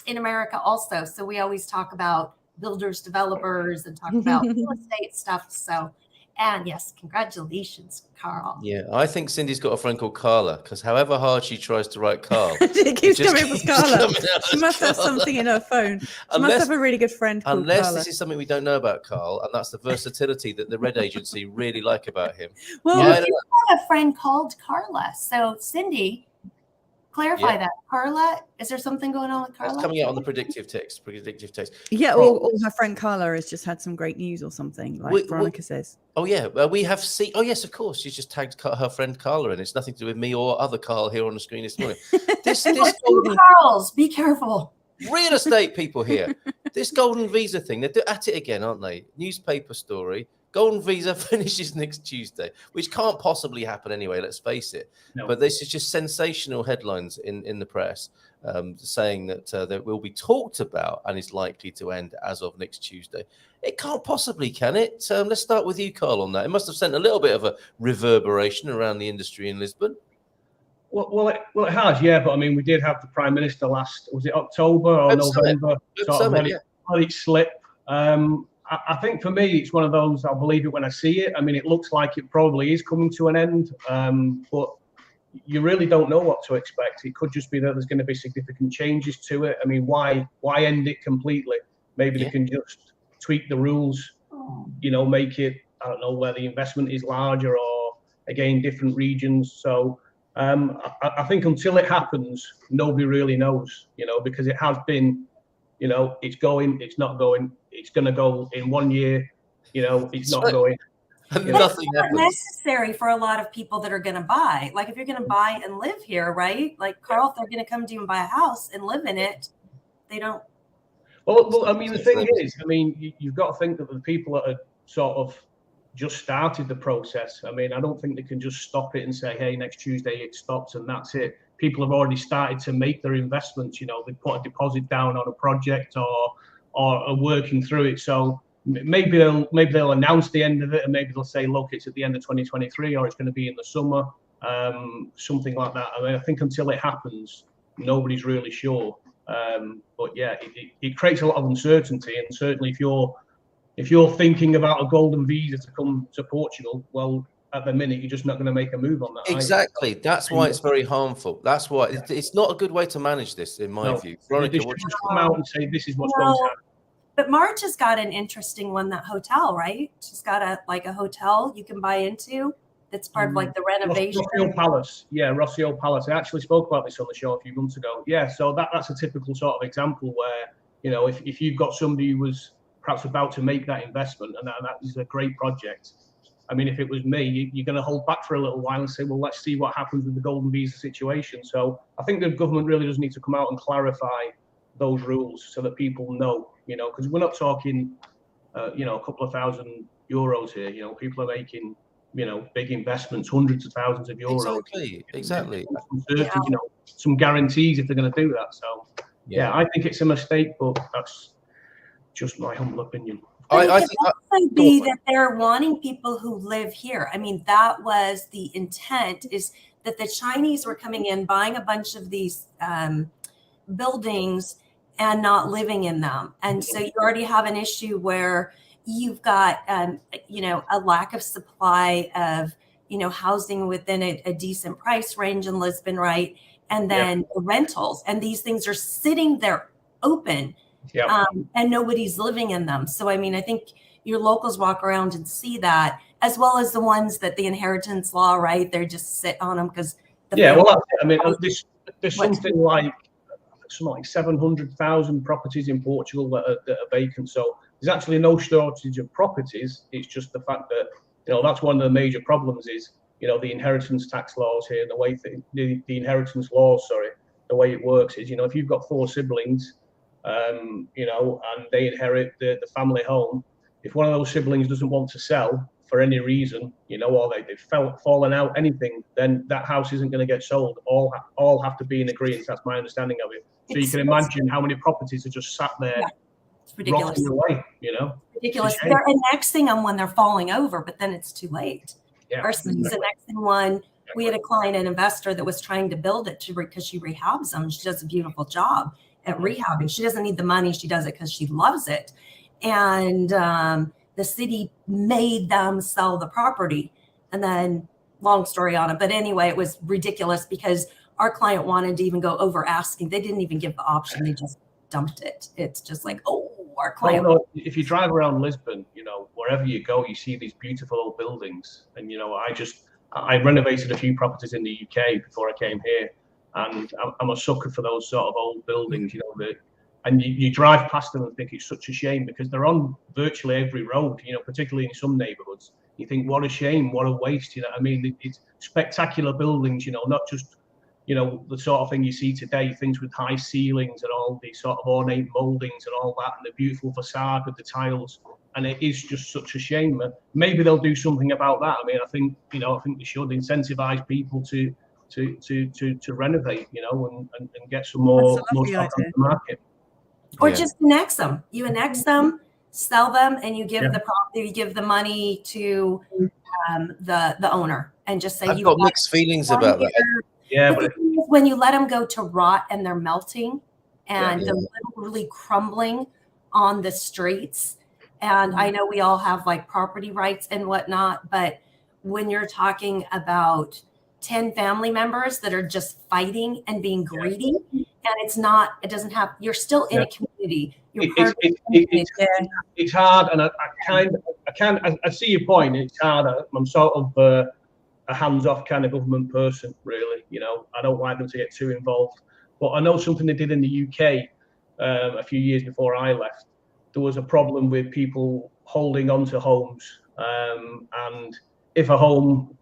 America also, so we always talk about builders, developers, and talk about real estate stuff. So, and yes, congratulations, Carl. Yeah, I think Cindy's got a friend called Carla, because however hard she tries to write Carl, It keeps coming with Carla. She must have Carla. something in her phone. She must have a really good friend called Unless Carla. this is something we don't know about Carl, and that's the versatility that the Red Agency really like about him. Well, you have a friend called Carla. So, Cindy, clarify that. Carla, is there something going on with Carla? It's coming out on the predictive text. Yeah, or her friend Carla has just had some great news or something, like Veronica says. Oh, yeah. We have seen. Oh, yes, of course. She's just tagged her friend Carla in. It's nothing to do with me or other Carl here on the screen this morning. This golden Carls, be careful. real estate people here. This golden visa thing, they're at it again, aren't they? Newspaper story. Golden visa finishes next Tuesday, which can't possibly happen anyway, let's face it. No. But this is just sensational headlines in the press saying that will be talked about and is likely to end as of next Tuesday. It can't possibly, can it? Let's start with you, Carl, on that. It must have sent a little bit of a reverberation around the industry in Lisbon. Well, it has, yeah. But I mean, we did have the Prime Minister was it October or November? Let it slip. I think for me, it's one of those, I'll believe it when I see it. I mean, it looks like it probably is coming to an end, but you really don't know what to expect. It could just be that there's going to be significant changes to it. I mean, why end it completely? Maybe they can just tweak the rules, make it, I don't know, where the investment is larger or, again, different regions. So I think until it happens, nobody really knows, because it has been, it's going, it's not going, it's going to go in 1 year, it's not going. Nothing happens. Necessary for a lot of people that are going to buy. Like if you're going to buy and live here, right? Like Carl, if they're going to come to you and buy a house and live in it, they don't. Well, I mean, the thing is, I mean, you've got to think that the people that are sort of just started the process. I mean, I don't think they can just stop it and say, hey, next Tuesday it stops and that's it. People have already started to make their investments. They put a deposit down on a project or are working through it. So maybe they'll announce the end of it, and maybe they'll say, look, it's at the end of 2023, or it's going to be in the summer, something like that. I mean, I think until it happens, nobody's really sure. But yeah, it creates a lot of uncertainty, and certainly if you're thinking about a golden visa to come to Portugal, well, at the minute you're just not going to make a move on that. Exactly. That's why it's very harmful. That's why it's not a good way to manage this, in my view. Veronica, just come out and say this is what's going to happen. But March has got an interesting one, that hotel, right? She's got a hotel you can buy into that's part of like the renovation. Rossio Palace. Yeah, Rossio Palace. I actually spoke about this on the show a few months ago. Yeah, so that's a typical sort of example where, if you've got somebody who was perhaps about to make that investment, and that is a great project. I mean, if it was me, you're going to hold back for a little while and say, well, let's see what happens with the golden visa situation. So I think the government really does need to come out and clarify those rules so that people know, because we're not talking, a couple of €1,000 here. People are making, big investments, hundreds of thousands of euros. Exactly. Some guarantees if they're going to do that. So yeah, I think it's a mistake, but that's just my humble opinion. But it could also be that they're wanting people who live here. I mean, that was the intent, is that the Chinese were coming in, buying a bunch of these buildings and not living in them. And so you already have an issue where you've got, a lack of supply of, housing within a decent price range in Lisbon, right? And then the rentals, and these things are sitting there open. And nobody's living in them. So, I mean, I think your locals walk around and see that, as well as the ones that the inheritance law, right? They're just sit on them because. I mean, there's something like 700,000 properties in Portugal that are vacant. So there's actually no shortage of properties. It's just the fact that, that's one of the major problems is, the inheritance tax laws here, the way the inheritance laws, the way it works is, if you've got 4 siblings, and they inherit the family home. If one of those siblings doesn't want to sell for any reason, or they've fallen out, anything, then that house isn't going to get sold. All have to be in agreement. That's my understanding of it. So you can imagine how many properties are just sat there, it's ridiculous. rotting away. Ridiculous. They're annexing them when they're falling over, but then it's too late. Versus annexing one. We had a client, an investor, that was trying to build it because she rehabs them. She does a beautiful job at rehabbing. She doesn't need the money. She does it because she loves it. And the city made them sell the property. And then, long story on it. But anyway, it was ridiculous because our client wanted to even go over asking. They didn't even give the option. They just dumped it. It's just like, our client. Well, if you drive around Lisbon, wherever you go, you see these beautiful old buildings. And, I renovated a few properties in the UK before I came here. And I'm a sucker for those sort of old buildings, and you drive past them and think it's such a shame because they're on virtually every road, particularly in some neighborhoods. You think, what a shame, what a waste, I mean, it's spectacular buildings, not just, the sort of thing you see today, things with high ceilings and all these sort of ornate moldings and all that, and the beautiful facade with the tiles. And it is just such a shame. Maybe they'll do something about that. I mean, I think they should incentivize people to renovate, and get some more stock on the market. Or just annex them. You annex them, sell them, and you give the property, you give the money to the owner, and just say I've got mixed feelings about that. Yeah, but when you let them go to rot and they're melting and they're literally crumbling on the streets. And I know we all have like property rights and whatnot, but when you're talking about 10 family members that are just fighting and being greedy, and it doesn't have, you're still in a community. It's hard, and I see your point. It's hard. I'm sort of a hands-off kind of government person, really. I don't like them to get too involved. But I know something they did in the UK a few years before I left. There was a problem with people holding onto homes, and if a home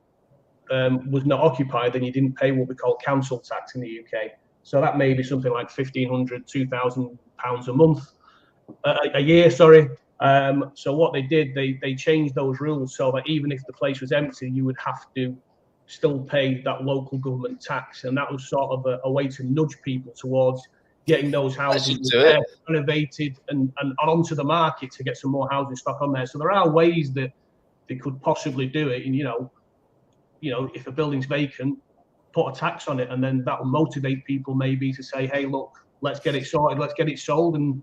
was not occupied, then you didn't pay what we call council tax in the UK. So that may be something like £1,500, £2,000 a month, a year. Sorry. So what they did, they changed those rules so that even if the place was empty, you would have to still pay that local government tax, and that was sort of a way to nudge people towards getting those houses renovated and onto the market to get some more housing stock on there. So there are ways that they could possibly do it, and if a building's vacant, put a tax on it, and then that will motivate people maybe to say, hey, look, let's get it sorted, let's get it sold, and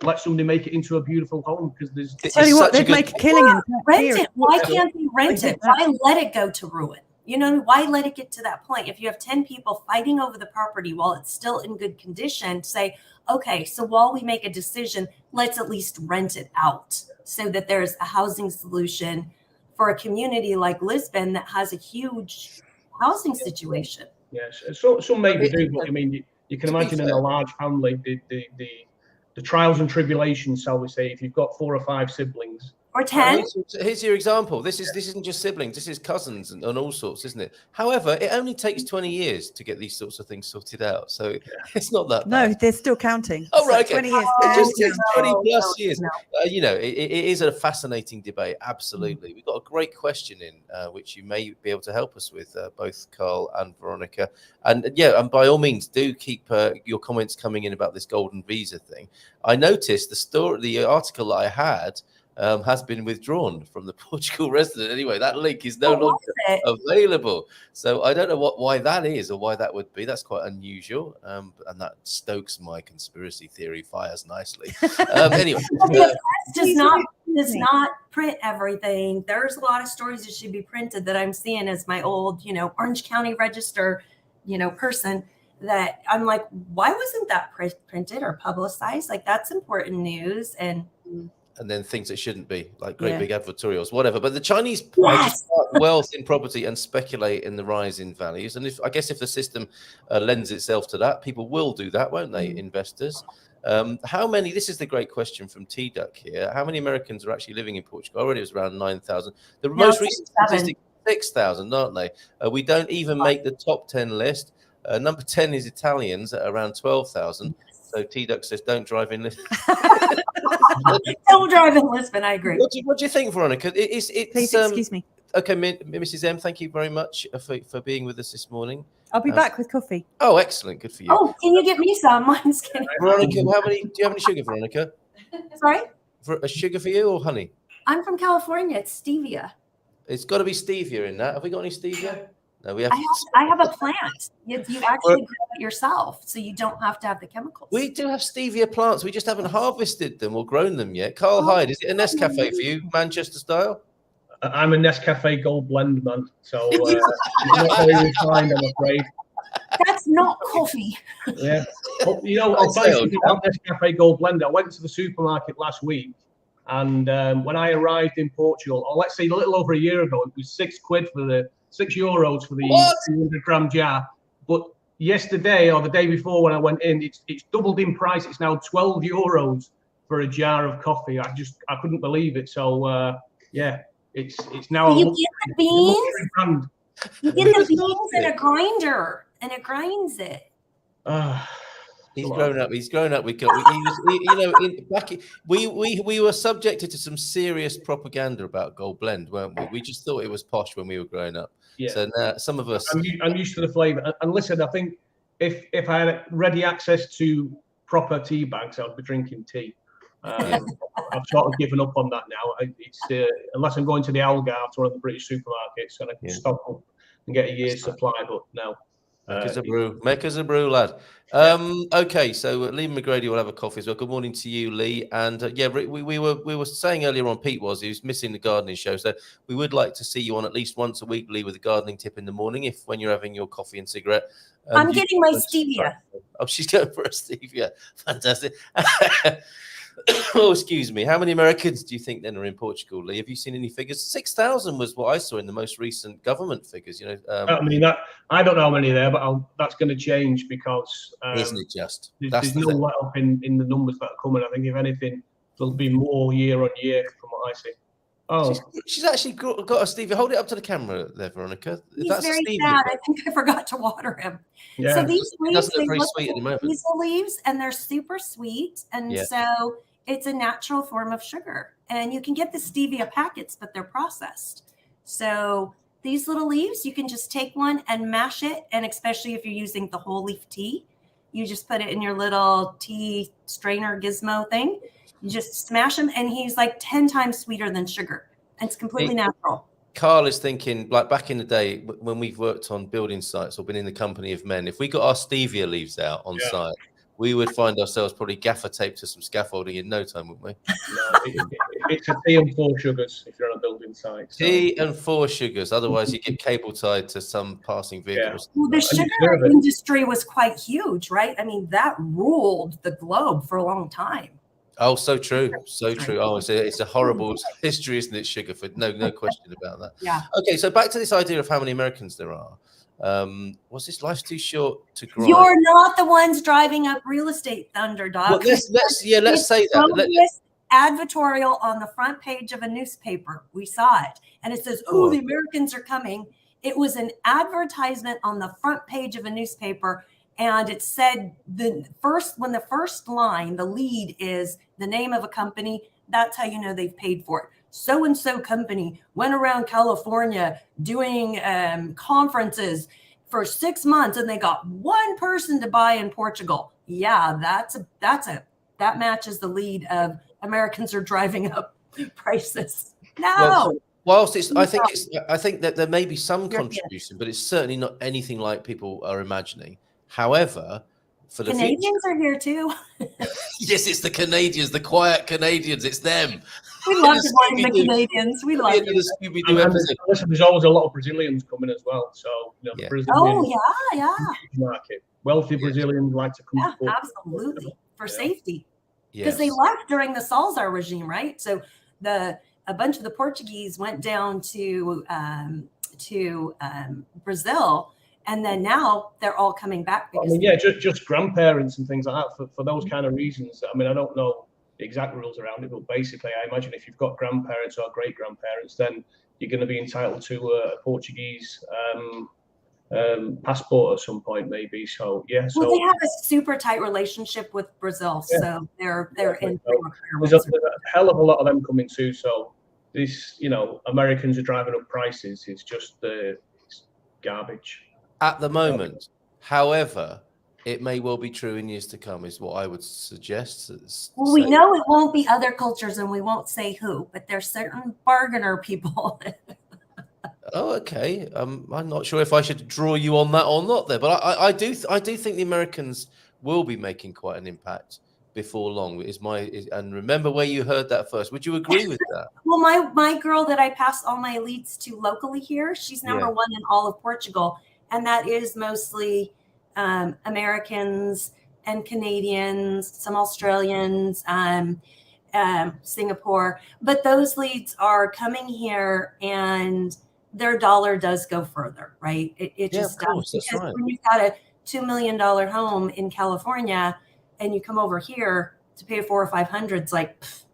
let somebody make it into a beautiful home, because there's. Tell you what, they'd make a killing. Rent it. Why can't they rent it? Why let it go to ruin? Why let it get to that point? If you have 10 people fighting over the property while it's still in good condition, say, okay, so while we make a decision, let's at least rent it out so that there's a housing solution for a community like Lisbon that has a huge housing situation. Yes, so some maybe do, but I mean, you can imagine in a large family, the the trials and tribulations, shall we say, if you've got 4 or 5 siblings. Or 10. Here's your example. This isn't just siblings. This is cousins and all sorts, isn't it? However, it only takes 20 years to get these sorts of things sorted out. So it's not that bad. No, they're still counting. Oh, right. So Okay. 20 years. It just takes No, 20 plus no, years. no. It is a fascinating debate. Absolutely. We've got a great question in, which you may be able to help us with, both Carl and Veronica. And and by all means, do keep your comments coming in about this golden visa thing. I noticed the article that I had has been withdrawn from the Portugal resident. Anyway, that link is no longer available. So I don't know why that is or why that would be. That's quite unusual. And that stokes my conspiracy theory fires nicely. Anyway. The press does not print everything. There's a lot of stories that should be printed that I'm seeing as my old, Orange County Register, person that I'm like, why wasn't that printed or publicized? Like, that's important news. And then things that shouldn't be, like great big advertorials, whatever. But the Chinese just park wealth in property and speculate in the rise in values. And if the system lends itself to that, people will do that, won't they, investors? How many, this is the great question from T-Duck here, how many Americans are actually living in Portugal? Already it was around 9,000. The most recent statistic, 6,000, aren't they? We don't even make the top 10 list. Number 10 is Italians at around 12,000. So T-Duck says, don't drive in Lisbon. Don't drive in Lisbon, I agree. What do you think, Veronica? Please excuse me. Okay, Mrs. M, thank you very much for being with us this morning. I'll be back with coffee. Oh, excellent. Good for you. Oh, can you get me some? Mine's getting... Veronica, do you have any sugar, Veronica? Sorry? A sugar for you or honey? I'm from California. It's stevia. It's got to be stevia in that. Have we got any stevia? No, we have. I have a plant. You actually grow it yourself, so you don't have to have the chemicals. We do have stevia plants. We just haven't harvested them or grown them yet. Carl Hyde, is it a Nescafe for you, Manchester style? I'm a Nescafe Gold Blend man, so not very refined, I'm afraid. That's not coffee. Yeah. Well, I'll tell you something about Nescafe Gold Blend. I went to the supermarket last week, and when I arrived in Portugal, or let's say a little over a year ago, it was €6 for the €6 for the 200-gram jar. But yesterday or the day before when I went in, it's doubled in price. It's now €12 for a jar of coffee. I couldn't believe it. So it's now you get the beans. Brand. You get the beans in a grinder, and it grinds it. He's grown up. He's grown up. We were subjected to some serious propaganda about Gold Blend, weren't we? We just thought it was posh when we were growing up. Yeah. So now some of us. I'm used to the flavour. And listen, I think if I had ready access to proper tea bags, I'd be drinking tea. I've sort of given up on that now. It's unless I'm going to the Algarve to one of the British supermarkets, and I can stock up and get a year's supply. But no. Make us a brew, lad. Okay, so Lee McGrady will have a coffee as well. Good morning to you, Lee. And we were saying earlier on, he was missing the gardening show, so we would like to see you on at least once a week, Lee, with a gardening tip in the morning, when you're having your coffee and cigarette. I'm getting my stevia. Oh, she's going for a stevia. Fantastic. Oh, excuse me. How many Americans do you think then are in Portugal, Lee? Have you seen any figures? 6,000 was what I saw in the most recent government figures. I don't know how many there, but that's going to change because isn't it just? There's no let up in the numbers that are coming. I think if anything, there'll be more year on year from what I see. Oh, she's actually got a stevia. Hold it up to the camera there, Veronica. He's very sad. I think I forgot to water him. Yeah. So these leaves, they look like diesel leaves, and they're super sweet. And so it's a natural form of sugar. And you can get the stevia packets, but they're processed. So these little leaves, you can just take one and mash it. And especially if you're using the whole leaf tea, you just put it in your little tea strainer gizmo thing. You just smash them, and he's like 10 times sweeter than sugar. And it's completely natural. Carl is thinking, like back in the day when we've worked on building sites or been in the company of men, if we got our stevia leaves out on site, we would find ourselves probably gaffer taped to some scaffolding in no time, wouldn't we? It's a tea and 4 sugars if you're on a building site. So. Tea and 4 sugars. Otherwise, you get cable tied to some passing vehicle. Yeah. Well, the sugar industry was quite huge, right? I mean, that ruled the globe for a long time. Oh, so true. So true. Oh, it's a horrible history, isn't it, Sugarford? No question about that. Yeah. Okay, so back to this idea of how many Americans there are. What's this? Life's too short to grind. You're not the ones driving up real estate thunder, Well, Doc. let's say that. Bogus advertorial on the front page of a newspaper. We saw it, and it says, "Oh, the Americans are coming." It was an advertisement on the front page of a newspaper, and it said when the first line, the lead is the name of a company. That's how you know they've paid for it. So and so company went around California doing conferences for 6 months, and they got one person to buy in Portugal. Yeah, that matches the lead of Americans are driving up prices. No. Well, whilst I think that there may be some contribution, but it's certainly not anything like people are imagining. However, for the Canadians are here too. Yes, it's the Canadians, the quiet Canadians. It's them. We love the Canadians. We love it. There's always a lot of Brazilians coming as well. So, yeah. Brazilians, yeah. market. Wealthy Brazilians like to come to Portugal. Absolutely. For safety. Because they left during the Salazar regime, right? So a bunch of the Portuguese went down to Brazil, and then now they're all coming back. Because just grandparents and things like that for those kind of reasons. I mean, I don't know the exact rules around it, but basically, I imagine if you've got grandparents or great grandparents, then you're going to be entitled to a Portuguese passport at some point, maybe. So yeah. Well, they have a super tight relationship with Brazil, so they're in. There's a hell of a lot of them coming too. So this, Americans are driving up prices. It's just it's garbage at the moment. However, it may well be true in years to come, is what I would suggest. Well, we know it won't be other cultures, and we won't say who, but there's certain bargainer people. Oh, okay. I'm not sure if I should draw you on that or not there, but I do think the Americans will be making quite an impact before long. And remember where you heard that first. Would you agree with that? Well, my girl that I pass all my leads to locally here, she's number one in all of Portugal, and that is mostly Americans and Canadians, some Australians, Singapore. But those leads are coming here, and their dollar does go further, right? It just does. Because when you've got a $2 million home in California and you come over here to pay $400 or $500, it's like, pfft.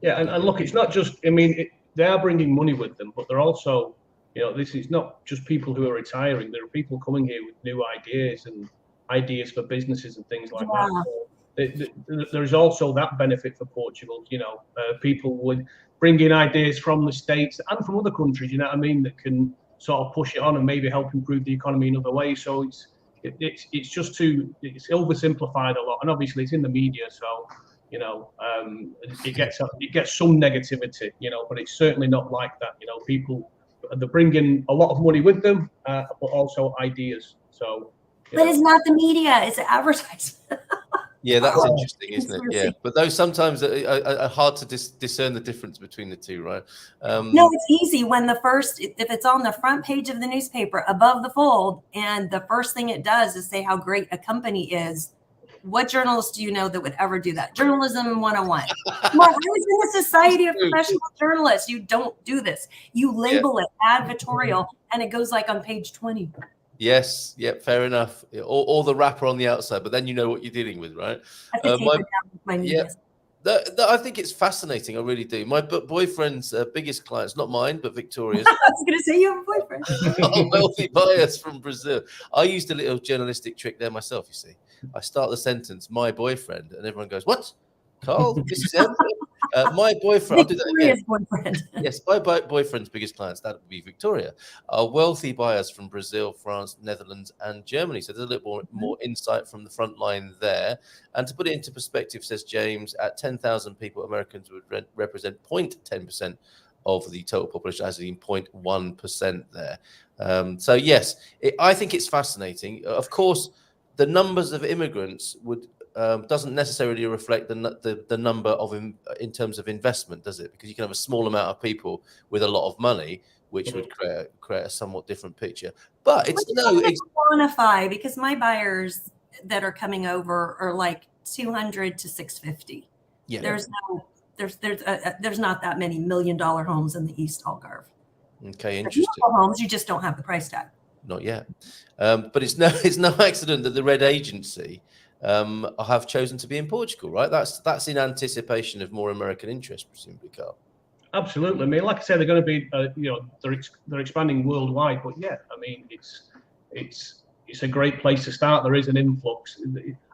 Yeah, and look, it's not just, they are bringing money with them, but they're also, this is not just people who are retiring. There are people coming here with new ideas and ideas for businesses and things like that. So there's also that benefit for Portugal. People would bring in ideas from the States and from other countries, that can sort of push it on and maybe help improve the economy in other ways. So it's oversimplified a lot, and obviously it's in the media, so it gets some negativity, but it's certainly not like that. People, they're bringing a lot of money with them, but also ideas. So, but it's not the media; it's the advertisement. Yeah, that's interesting, isn't it? Yeah, but those sometimes are hard to discern the difference between the two, right? No, it's easy when if it's on the front page of the newspaper above the fold, and the first thing it does is say how great a company is. What journalist do you know that would ever do that? Journalism 101. Come on, I was in the Society of Professional Journalists. You don't do this. You label it advertorial, and it goes like on page 20. Yes, yep, fair enough. Or the wrapper on the outside, but then you know what you're dealing with, right? I think it's fascinating. I really do. My boyfriend's biggest clients, not mine, but Victoria's. I was going to say you have a boyfriend. Are wealthy buyers from Brazil. I used a little journalistic trick there myself, you see. I start the sentence, my boyfriend, and everyone goes, what? Carl, this is him. My boyfriend, I'll do that again. Boyfriend. Yes, my boyfriend's biggest clients, that would be Victoria, are wealthy buyers from Brazil, France, Netherlands, and Germany. So there's a little more insight from the front line there. And to put it into perspective, says James, at 10,000 people, Americans would represent 0.10% of the total population, as in 0.1% there. So yes, I think it's fascinating. Of course, the numbers of immigrants doesn't necessarily reflect the number of in terms of investment, does it? Because you can have a small amount of people with a lot of money, which would create a somewhat different picture. But it's quantify, because my buyers that are coming over are like 200 to 650. Yeah, there's not that many $1 million homes in the East Algarve. Okay, interesting. Homes, you just don't have the price tag. not yet. But it's no accident that the Red Agency have chosen to be in Portugal, right? That's in anticipation of more American interest, presumably, Carl. Absolutely. I mean, like I said, they're going to be, they're expanding worldwide. But yeah, I mean, it's a great place to start. There is an influx.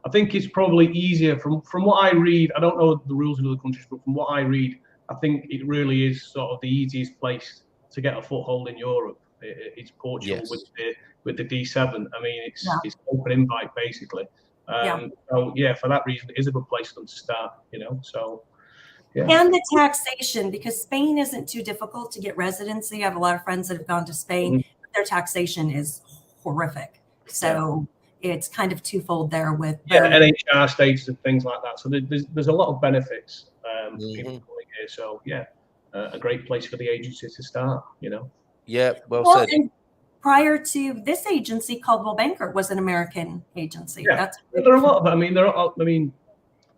I think it's probably easier from what I read. I don't know the rules in other countries, but from what I read, I think it really is sort of the easiest place to get a foothold in Europe. It's Portugal with the D7. I mean, it's open invite basically. So yeah, for that reason, it is a good place for them to start. So. Yeah. And the taxation, because Spain isn't too difficult to get residency. I have a lot of friends that have gone to Spain. But their taxation is horrific. So it's kind of twofold there with NHR status and things like that. So there's a lot of benefits in coming here. So yeah, a great place for the agency to start. Yeah, well said. And prior to this agency, Coldwell Banker was an American agency. Yeah, there are a lot of. I mean,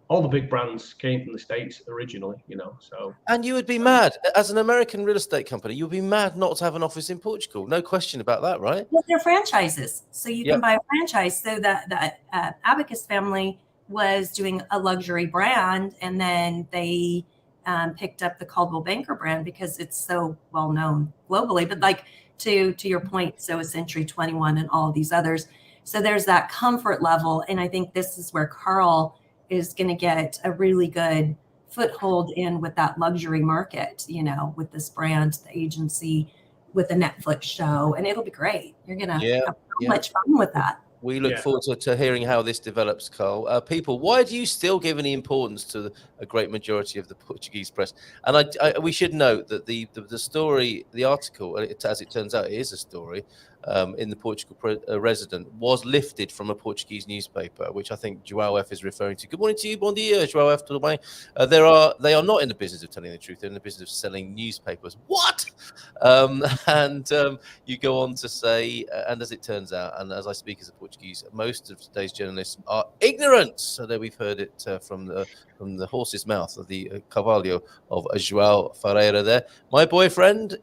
all the big brands came from the States originally, so. And you would be mad, as an American real estate company, you'd be mad not to have an office in Portugal. No question about that, right? Well, they're franchises. So you can buy a franchise. So the Abacus family was doing a luxury brand, and then they picked up the Coldwell Banker brand because it's so well known globally. But like to your point, so is Century 21 and all of these others. So there's that comfort level. And I think this is where Carl is going to get a really good foothold in with that luxury market, with this brand, the agency, with the Netflix show, and it'll be great. You're going to have so much fun with that. We look forward to hearing how this develops, Carl. People, why do you still give any importance to a great majority of the Portuguese press? And we should note that the story, the article, as it turns out, it is a story, in the Portugal Resident, was lifted from a Portuguese newspaper, which I think João F is referring to. Good morning to you, bom dia, João F. Tudo bem? They are not in the business of telling the truth. They're in the business of selling newspapers. What? You go on to say, and as it turns out, and as I speak as a Portuguese, most of today's journalists are ignorant. So there we've heard it from the horse's mouth of the Carvalho of João Ferreira there. My boyfriend,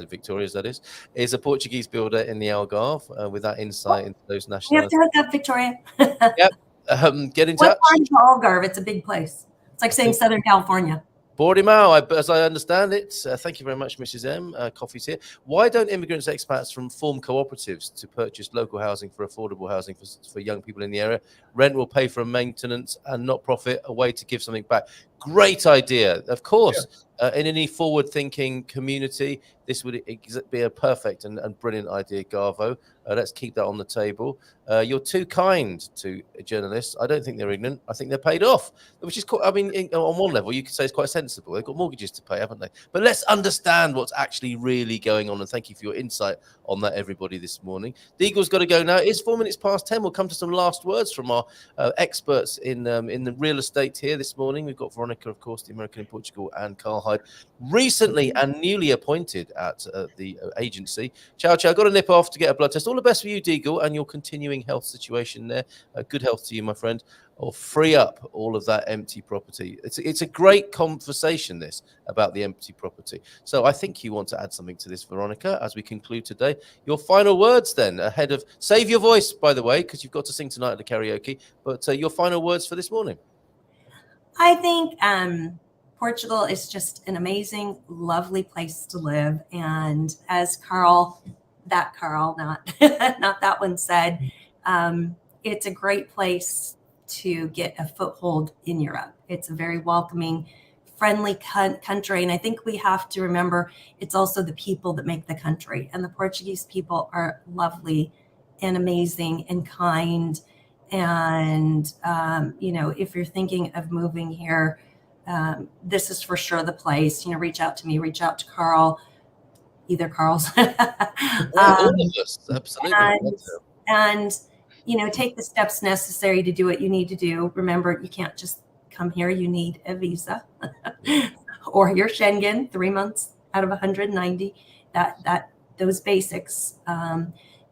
Victoria's that is a Portuguese builder in the Algarve with that insight into those nationalities. You have to look up Victoria. Yep. Get in touch. What part of Algarve? It's a big place. It's like saying Southern California. Portimao, as I understand it. Thank you very much, Mrs. M. Coffee's here. Why don't immigrants, expats form cooperatives to purchase local housing for affordable housing for young people in the area? Rent will pay for maintenance and not profit, a way to give something back. Great idea. Of course, in any forward-thinking community, this would be a perfect and brilliant idea, Garvo. Let's keep that on the table. You're too kind to journalists. I don't think they're ignorant. I think they're paid off, which is quite, on one level, you could say it's quite sensible. They've got mortgages to pay, haven't they? But let's understand what's actually really going on. And thank you for your insight on that, everybody, this morning. The Eagle's got to go now. It's 4 minutes past 10. We'll come to some last words from our experts in the real estate here this morning. We've got Veronica, of course, the American in Portugal, and Carl Hyde, recently and newly appointed at the agency. Ciao. Got to nip off to get a blood test. All the best for you, Deagle, and your continuing health situation there. Good health to you, my friend. Or free up all of that empty property. It's a great conversation, this, about the empty property. So I think you want to add something to this, Veronica, as we conclude today. Your final words then, ahead of... Save your voice, by the way, because you've got to sing tonight at the karaoke. But your final words for this morning. I think Portugal is just an amazing, lovely place to live. And as Carl, not not that one said, it's a great place to get a foothold in Europe. It's a very welcoming, friendly country. And I think we have to remember it's also the people that make the country. And the Portuguese people are lovely and amazing and kind. And, if you're thinking of moving here, this is for sure the place. Reach out to me, reach out to Carl, either Carl's. All of us, absolutely. And take the steps necessary to do what you need to do. Remember, you can't just come here. You need a visa or your Schengen, 3 months out of 190, those basics.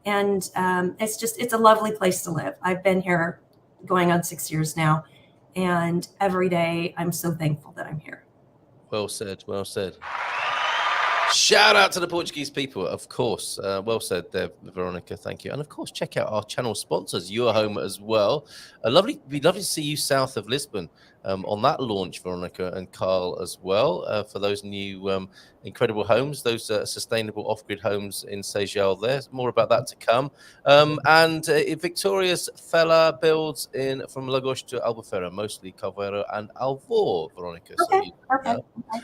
It's a lovely place to live. I've been here going on 6 years now. And every day I'm so thankful that I'm here. Well said. Well said. Shout out to the Portuguese people, of course. Well said there, Veronica. Thank you. And of course, check out our channel sponsors, Your Home as well. It'd be lovely to see you south of Lisbon on that launch, Veronica and Carl as well, for those new incredible homes, those sustainable off-grid homes in Sejal. There's more about that to come. And Victoria's Fella builds in from Lagos to Albufeira, mostly Carveiro and Alvor, Veronica. Okay, So perfect.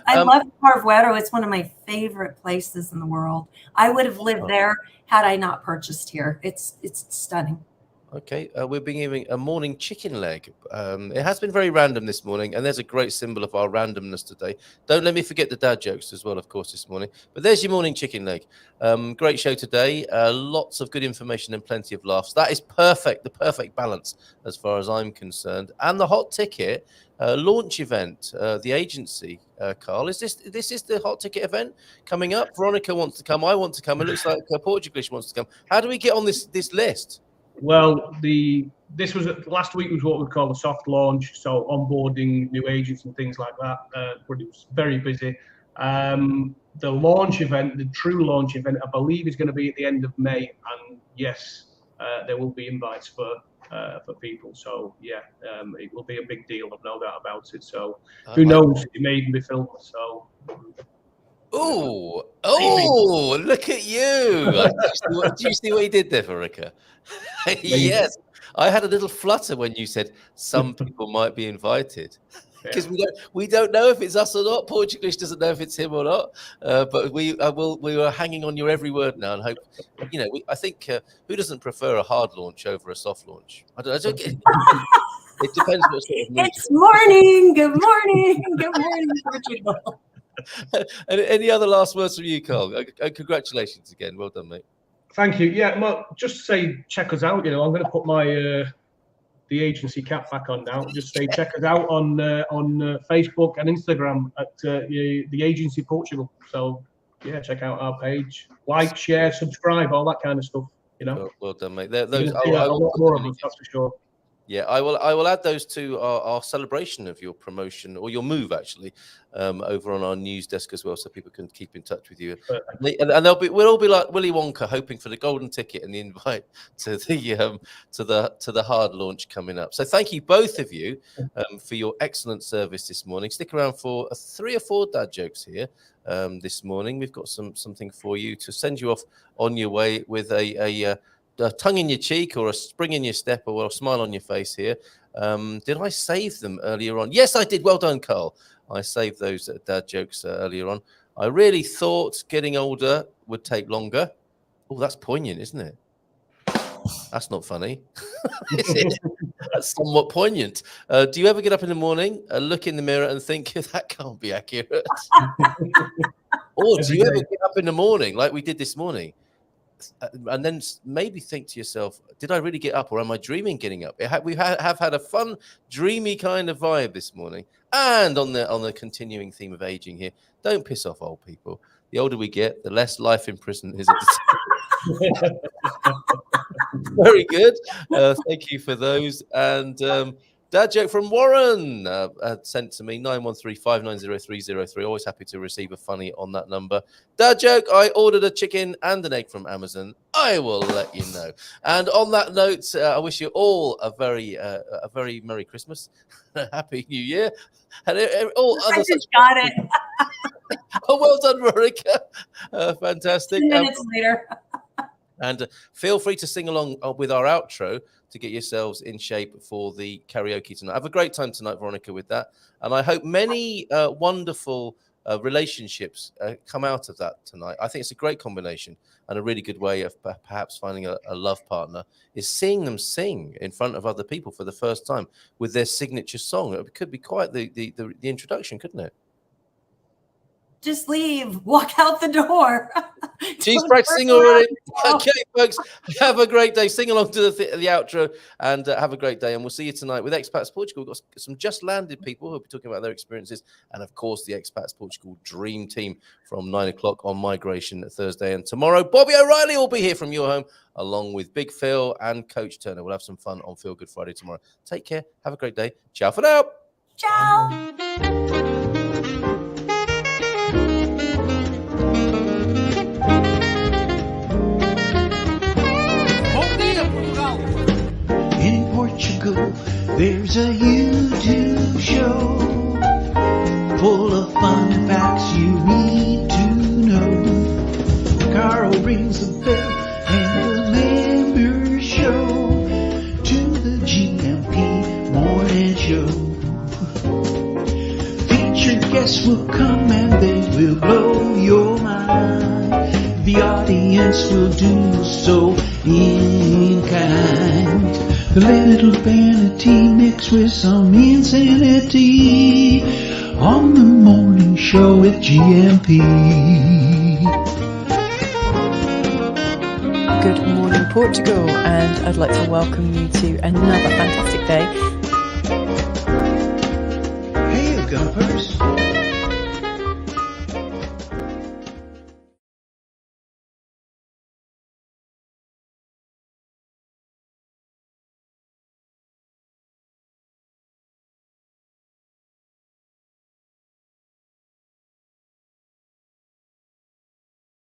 I love Carveiro. It's one of my favorite places in the world. I would have lived there had I not purchased here. It's stunning. Okay, we're being given a morning chicken leg. It has been very random this morning, and there's a great symbol of our randomness today. Don't let me forget the dad jokes as well, of course, this morning. But there's your morning chicken leg. Great show today. Lots of good information and plenty of laughs. That is perfect, the perfect balance as far as I'm concerned. And the hot ticket launch event, the agency, Carl. This is the hot ticket event coming up. Veronica wants to come. I want to come. It looks like Portuguese wants to come. How do we get on this list? Well, this was last week was what we call a soft launch, so onboarding new agents and things like that. But it was very busy. The launch event, the true launch event, I believe is going to be at the end of May, and yes, there will be invites for people. So yeah, it will be a big deal. I've no doubt about it. So who knows? It may even be filmed. So. Oh, look at you. Do you see what he did there, Veronica? Yes. I had a little flutter when you said some people might be invited. Because we don't know if it's us or not. Portuguese doesn't know if it's him or not. But we were hanging on your every word now and hope. I think who doesn't prefer a hard launch over a soft launch? I don't get it. It depends what sort of mood. It's morning. Good morning. Good morning, Portugal. And any other last words from you, Carl? Congratulations again. Well done, mate. Thank you. Yeah, well, just say check us out. I'm going to put my the agency cap back on now. Just say check us out on Facebook and Instagram at the Agency Portugal. So yeah, check out our page. Like, share, subscribe, all that kind of stuff. Well done, mate. A lot more of us, that's for sure. Yeah, I will add those to our celebration of your promotion or your move actually over on our news desk as well, so people can keep in touch with you. And we'll all be like Willy Wonka, hoping for the golden ticket and the invite to the hard launch coming up. So thank you both of you for your excellent service this morning. Stick around for 3 or 4 dad jokes here this morning. We've got something for you to send you off on your way with a tongue in your cheek or a spring in your step or a smile on your face here. Did I save them earlier on? Yes, I did. Well done, Carl. I saved those dad jokes earlier on. I really thought getting older would take longer. Oh, that's poignant, isn't it? That's not funny. That's somewhat poignant. Do you ever get up in the morning, look in the mirror and think, that can't be accurate? Or do you ever get up in the morning like we did this morning and then maybe think to yourself, did I really get up or am I dreaming getting up? We have had a fun, dreamy kind of vibe this morning. And on the continuing theme of aging here, don't piss off old people. The older we get, the less life in prison is it. Very good. Thank you for those. And dad joke from Warren sent to me 913-590-303. Always happy to receive a funny on that number. Dad joke: I ordered a chicken and an egg from Amazon. I will let you know. And on that note, I wish you all a very Merry Christmas, Happy New Year, and all other. I just got it. Oh, well done, Veronica. Fantastic. 2 minutes later. And feel free to sing along with our outro to get yourselves in shape for the karaoke tonight. Have a great time tonight, Veronica, with that. And I hope many wonderful relationships come out of that tonight. I think it's a great combination and a really good way of perhaps finding a love partner is seeing them sing in front of other people for the first time with their signature song. It could be quite the introduction, couldn't it? Just leave. Walk out the door. She's practicing already. Okay, folks, have a great day. Sing along to the outro and have a great day. And we'll see you tonight with Expats Portugal. We've got some just landed people who will be talking about their experiences. And, of course, the Expats Portugal Dream Team from 9 o'clock on Migration Thursday. And tomorrow, Bobby O'Reilly will be here from Your Home along with Big Phil and Coach Turner. We'll have some fun on Feel Good Friday tomorrow. Take care. Have a great day. Ciao for now. Ciao. will blow your mind. The audience will do so in kind. A little vanity mixed with some insanity on the morning show with GMP. Good morning, Portugal, and I'd like to welcome you to another fantastic day. Hey, Gumpers.